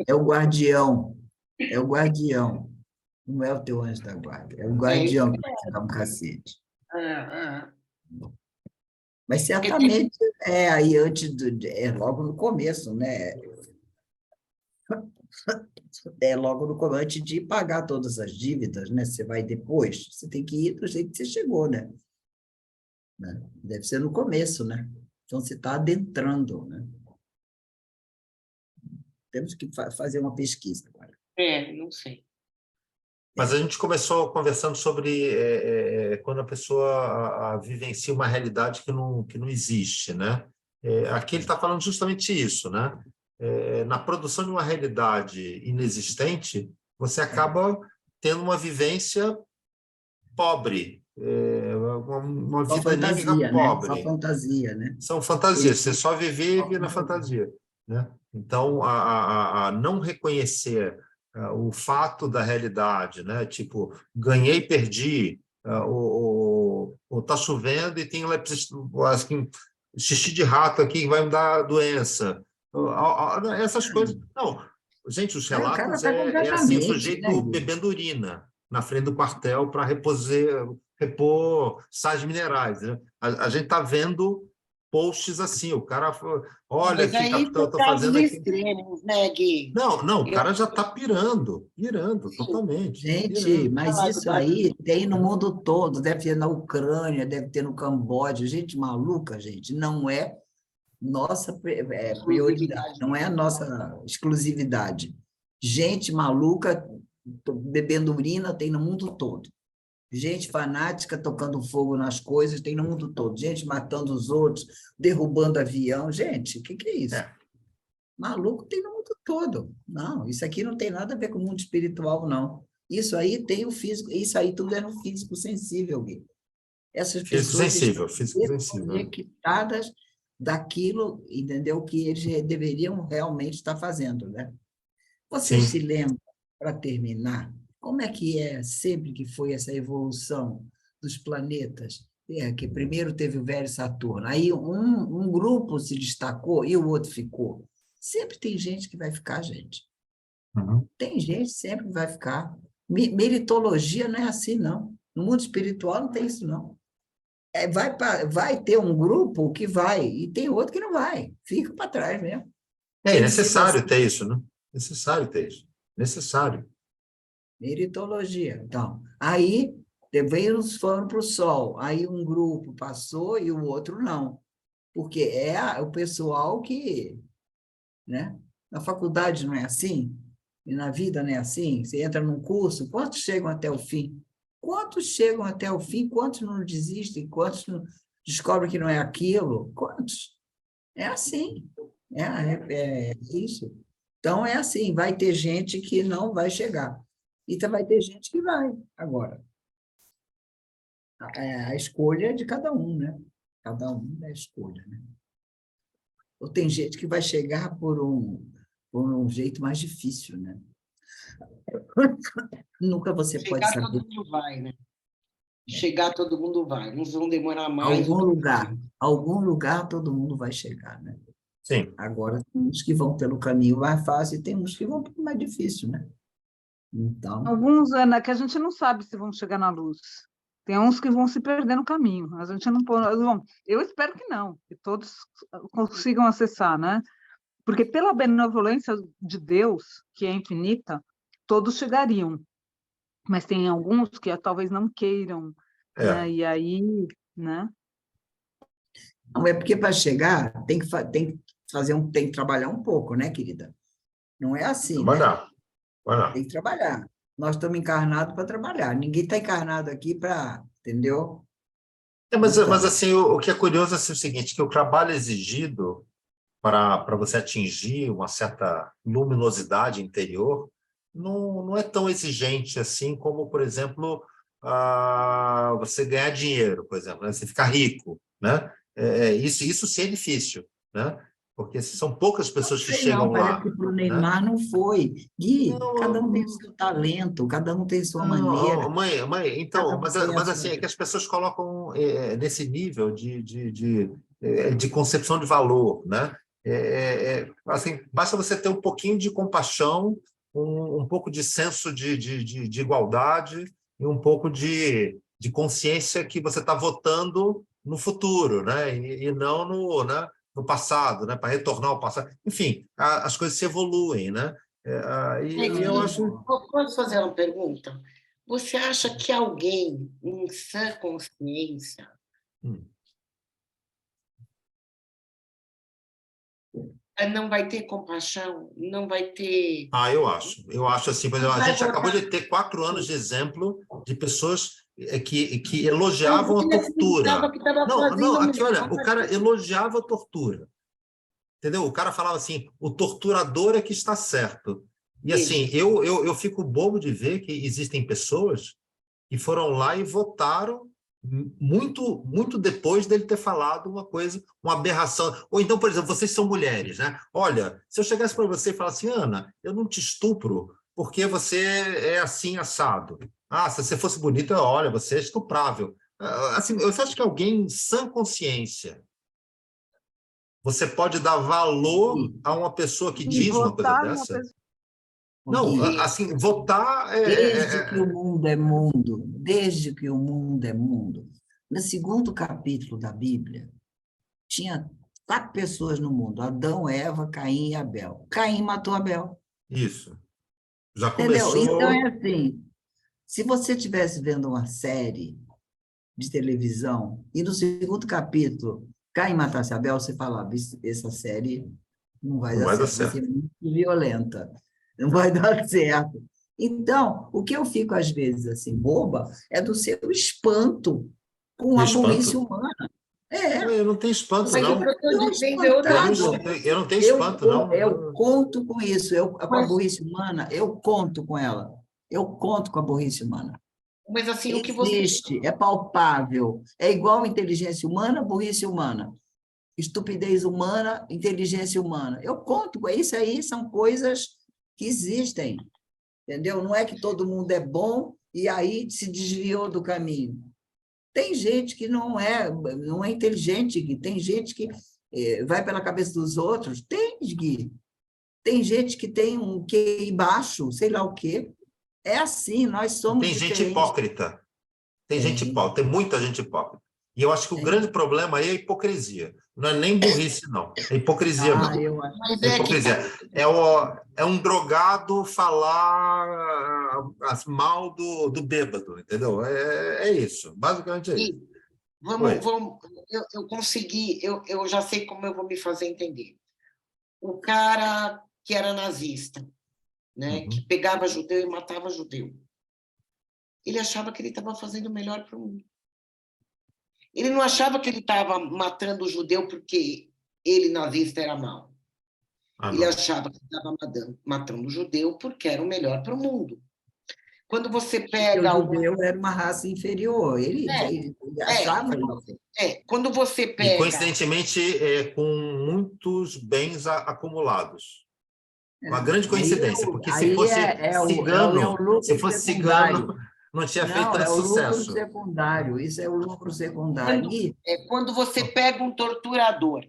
é o guardião. É o guardião. Não é o teu anjo da guarda, é o É isso. guardião que vai te dar um cacete. É. Mas Porque tem certamente é aí é logo no começo, né? É logo no começo, antes de pagar todas as dívidas, né? Você vai depois, você tem que ir do jeito que você chegou, né? Deve ser no começo, né? Então você está adentrando, né? Temos que fazer uma pesquisa agora. não sei. Mas a gente começou conversando sobre quando a pessoa vivencia uma realidade que não existe, né? Aqui ele está falando justamente isso, né? Na produção de uma realidade inexistente, você acaba tendo uma vivência pobre, uma Só vida anímica fantasia, né? Só pobre. fantasia, né? São fantasias, você só Só vive na fantasia. fantasia, né? Então, a não reconhecer o fato da realidade, né? Tipo, ganhei e perdi, ou tá chovendo e tem assim, xixi de rato aqui que vai me dar doença. Essas coisas. Não, gente, os Aí o cara relatos está é assim, o completamente, né, sujeito Gui? bebendo urina na frente do quartel para repor sais minerais, né? A gente está vendo posts assim, o cara falou, olha Mas aqui, aí capitão, eu são estou casos fazendo aqui. extremos, né, Gui? Não, não, o Eu cara já está pirando totalmente, Gente, pirando. mas isso aí tem no mundo todo, deve ter na Ucrânia, deve ter no Camboja, gente maluca, gente, não é nossa prioridade, não é a nossa exclusividade. Gente maluca bebendo urina tem no mundo todo. Gente fanática tocando fogo nas coisas tem no mundo todo. Gente matando os outros, derrubando avião. Gente, o que é isso? É, Maluco tem no mundo todo. Não, isso aqui não tem nada a ver com o mundo espiritual, não. Isso aí tem o físico, isso aí tudo é no físico sensível, Gui. Essas pessoas estão físico sensível. desconectadas daquilo, entendeu? Que eles deveriam realmente estar fazendo, né? Vocês se Sim. lembram, para terminar, como é que é sempre que foi essa evolução dos planetas? Que primeiro teve o velho Saturno, aí um grupo se destacou e o outro ficou. Sempre tem gente que vai ficar, gente. Uhum. Tem gente sempre que vai ficar. Meritologia não é assim, não. No mundo espiritual não tem isso, não. Vai ter um grupo que vai, e tem outro que não vai. Fica para trás mesmo. É Tem sido assim. necessário ter isso, né? Necessário ter isso. Necessário. Meritologia. Então, aí veio foram para o Sol, aí um grupo passou e o outro não, porque é o pessoal que, né? Na faculdade não é assim, e na vida não é assim. Você entra num curso, quantos chegam até o fim? Quantos chegam até o fim? Quantos não desistem? Quantos não descobrem que não é aquilo? Quantos? É assim, é isso. Então, é assim, vai ter gente que não vai chegar. E vai ter gente que vai. Agora, a escolha é de cada um, né? Cada um é a escolha, né? Ou tem gente que vai chegar por um jeito mais difícil, né? Nunca você pode chegar saber. todo mundo vai, né? Chegar todo mundo vai. Uns vão demorar mais, outros Algum lugar todo mundo vai chegar, né? Sim. Agora, tem uns que vão pelo caminho mais fácil e tem uns que vão pelo mais difícil, né? Então, Alguns, Ana, que a gente não sabe se vão chegar na luz. Tem uns que vão se perder no caminho. A gente não pode. Bom, eu espero que não, que todos consigam acessar, né? Porque pela benevolência de Deus, que é infinita, todos chegariam. Mas tem alguns que talvez não queiram, né? É. E aí, né? não é porque para chegar tem que fazer tem que trabalhar um pouco, né, querida? Não é assim, né? Trabalhar. Trabalhar. Tem que trabalhar. Nós estamos encarnados para trabalhar. Ninguém está encarnado aqui para, entendeu? Mas Então, assim, o que é curioso é o seguinte, que o trabalho exigido para você atingir uma certa luminosidade interior não é tão exigente assim como, por exemplo, você ganhar dinheiro, por exemplo, né? Você ficar rico, né? Isso sim é difícil, né? Porque são poucas não pessoas que sei não, chegam parece lá, que para o né? Neymar não foi. Gui, cada um tem o Não, seu talento, cada um tem sua não, maneira, mãe, cada então, um tem a mas sua... assim, é que as pessoas colocam nesse nível de concepção de valor, né? Assim, basta você ter um pouquinho de compaixão um pouco de senso de igualdade e um pouco de consciência que você está votando no futuro, né? E não no passado, né? Para retornar ao passado. Enfim, as coisas se evoluem, né? E eu acho... Posso fazer uma pergunta? Você acha que alguém em sã consciência não vai ter compaixão, não vai ter... eu acho. Eu acho assim, por exemplo, a Vai gente acabou votar. de ter 4 anos de exemplo de pessoas que elogiavam a Ele acreditava tortura. que estava Não, fazendo aqui, melhor. olha, o cara elogiava a tortura. Entendeu? O cara falava assim, o torturador é que está certo. E assim, Isso. eu fico bobo de ver que existem pessoas que foram lá e votaram muito depois dele ter falado uma coisa, uma aberração. Ou então, por exemplo, vocês são mulheres, né? Olha, se eu chegasse para você e falasse, Ana, eu não te estupro porque você é assim assado. Ah, se você fosse bonita, olha, você é estuprável. Assim, eu acho que alguém em sã consciência, você pode dar valor a uma pessoa que E diz uma coisa votar numa dessa? pessoa. Não, Gui, assim, votar desde que o mundo é mundo, desde que o mundo é mundo, no segundo capítulo da Bíblia, tinha 4 pessoas no mundo: Adão, Eva, Caim e Abel. Caim matou Abel. isso. Já Entendeu? Então é começou... assim, se você estivesse vendo uma série de televisão e no segundo capítulo Caim matasse Abel, você falava, essa série não vai Não dar vai dar certo, vai ser certo. muito violenta, não vai dar certo. Então, o que eu fico às vezes assim, boba, é do seu espanto com Que a burrice espanto. humana. É, Eu não tenho espanto, Mas o que eu não. estou estou dizendo é outra coisa. espantado. Eu não tenho Eu, espanto, não. eu conto com isso, com a Mas, burrice humana, eu conto com ela. Eu conto com a burrice humana. mas assim, o que você... Existe, é palpável. É igual inteligência humana, burrice humana. Estupidez humana, inteligência humana. Eu conto com isso aí, são coisas que existem, entendeu? Não é que todo mundo é bom e aí se desviou do caminho. Tem gente que não é inteligente, Gui. Tem gente que vai pela cabeça dos outros. Tem, Gui. Tem gente que tem um QI baixo, sei lá o quê. É assim, nós somos Tem gente diferentes. hipócrita. Tem gente Tem, hipócrita. Tem muita gente hipócrita. E eu acho que o grande tem. problema aí é a hipocrisia. Não é nem burrice, não. É hipocrisia Ah, mesmo. eu acho. Mas É é que hipocrisia. tá. É um drogado falar mal do bêbado, entendeu? É isso. Basicamente é isso. Gui, Oi. eu consegui, eu já sei como eu vou me fazer entender. O cara que era nazista, né, que Uhum. pegava judeu e matava judeu, ele achava que ele estava fazendo o melhor para o mundo. Ele não achava que ele estava matando o judeu porque ele, nazista, era mau. Ah, Ele não. achava que estava matando o judeu porque era o melhor para o mundo. Quando você Porque o pega alguma... judeu era uma raça inferior. Ele É, achava isso. quando você E, pega... coincidentemente, com muitos bens acumulados. Uma É. grande coincidência, porque se Aí fosse é o se lucro fosse cigano, secundário. não tinha feito Não, tanto é o lucro sucesso. secundário. Isso é o lucro secundário. Quando, quando você pega um torturador,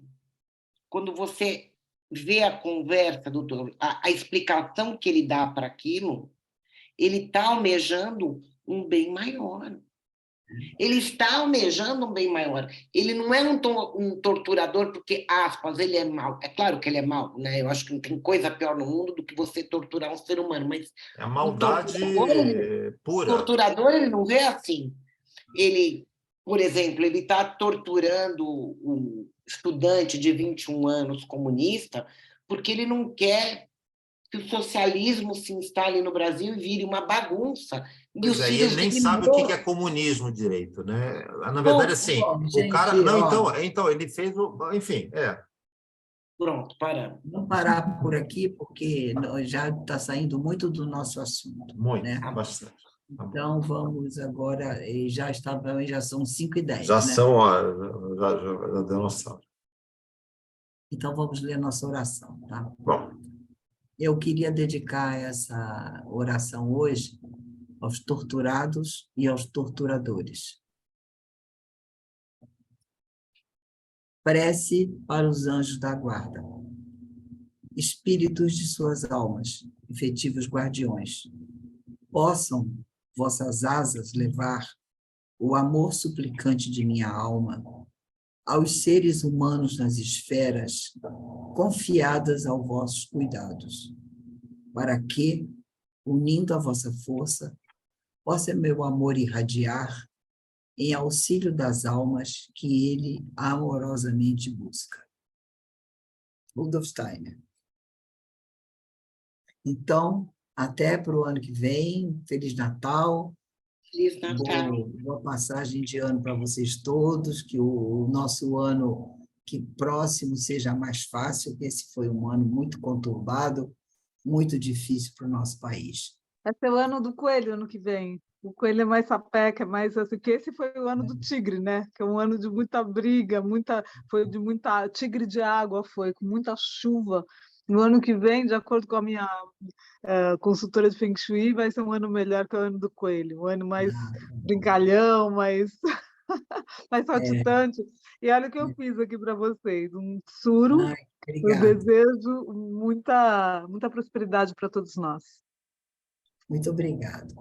quando você vê a conversa a explicação que ele dá para aquilo, ele está almejando um bem maior. Ele está almejando um bem maior. Ele não é um torturador porque, aspas, ele é mau. É claro que ele é mau, né? Eu acho que não tem coisa pior no mundo do que você torturar um ser humano, mas É a um maldade pura. torturador, ele não vê assim. Ele, por exemplo, ele está torturando um estudante de 21 anos comunista porque ele não quer que o socialismo se instale no Brasil e vire uma bagunça. E Pois os é, e ele filhos nem dele sabe o que é morram. comunismo direito, né? Na verdade, assim, o cara... Gente, Não, ó, então ele fez enfim, Pronto, paramos. vamos parar por aqui, porque já está saindo muito do nosso assunto, muito, né? bastante. Tá bom. Então, vamos agora, e já são 5h10, Já né? são, ó, já deu noção. Então, vamos ler nossa oração, tá? Bom, Eu queria dedicar essa oração hoje aos torturados e aos torturadores. Prece para os anjos da guarda. espíritos de suas almas, efetivos guardiões, possam vossas asas levar o amor suplicante de minha alma aos seres humanos nas esferas confiadas aos vossos cuidados, para que, unindo a vossa força, possa meu amor irradiar em auxílio das almas que ele amorosamente busca. Rudolf Steiner. Então, até para o ano que vem, Feliz Natal, Feliz Natal. boa passagem de ano para vocês todos, que o nosso ano que próximo seja mais fácil, que esse foi um ano muito conturbado, muito difícil para o nosso país. Vai ser o ano do coelho ano que vem. O coelho é mais sapeca, é mais assim, que esse foi o ano do tigre, né? Que é um ano de muita briga, foi de muita tigre de água, foi com muita chuva. No ano que vem, de acordo com a minha consultora de Feng Shui, vai ser um ano melhor que o ano do coelho, um ano mais brincalhão, mais saltitante. E olha o que eu fiz aqui para vocês, um tsuru. Eu Obrigada. desejo muita prosperidade para todos nós. Muito obrigado.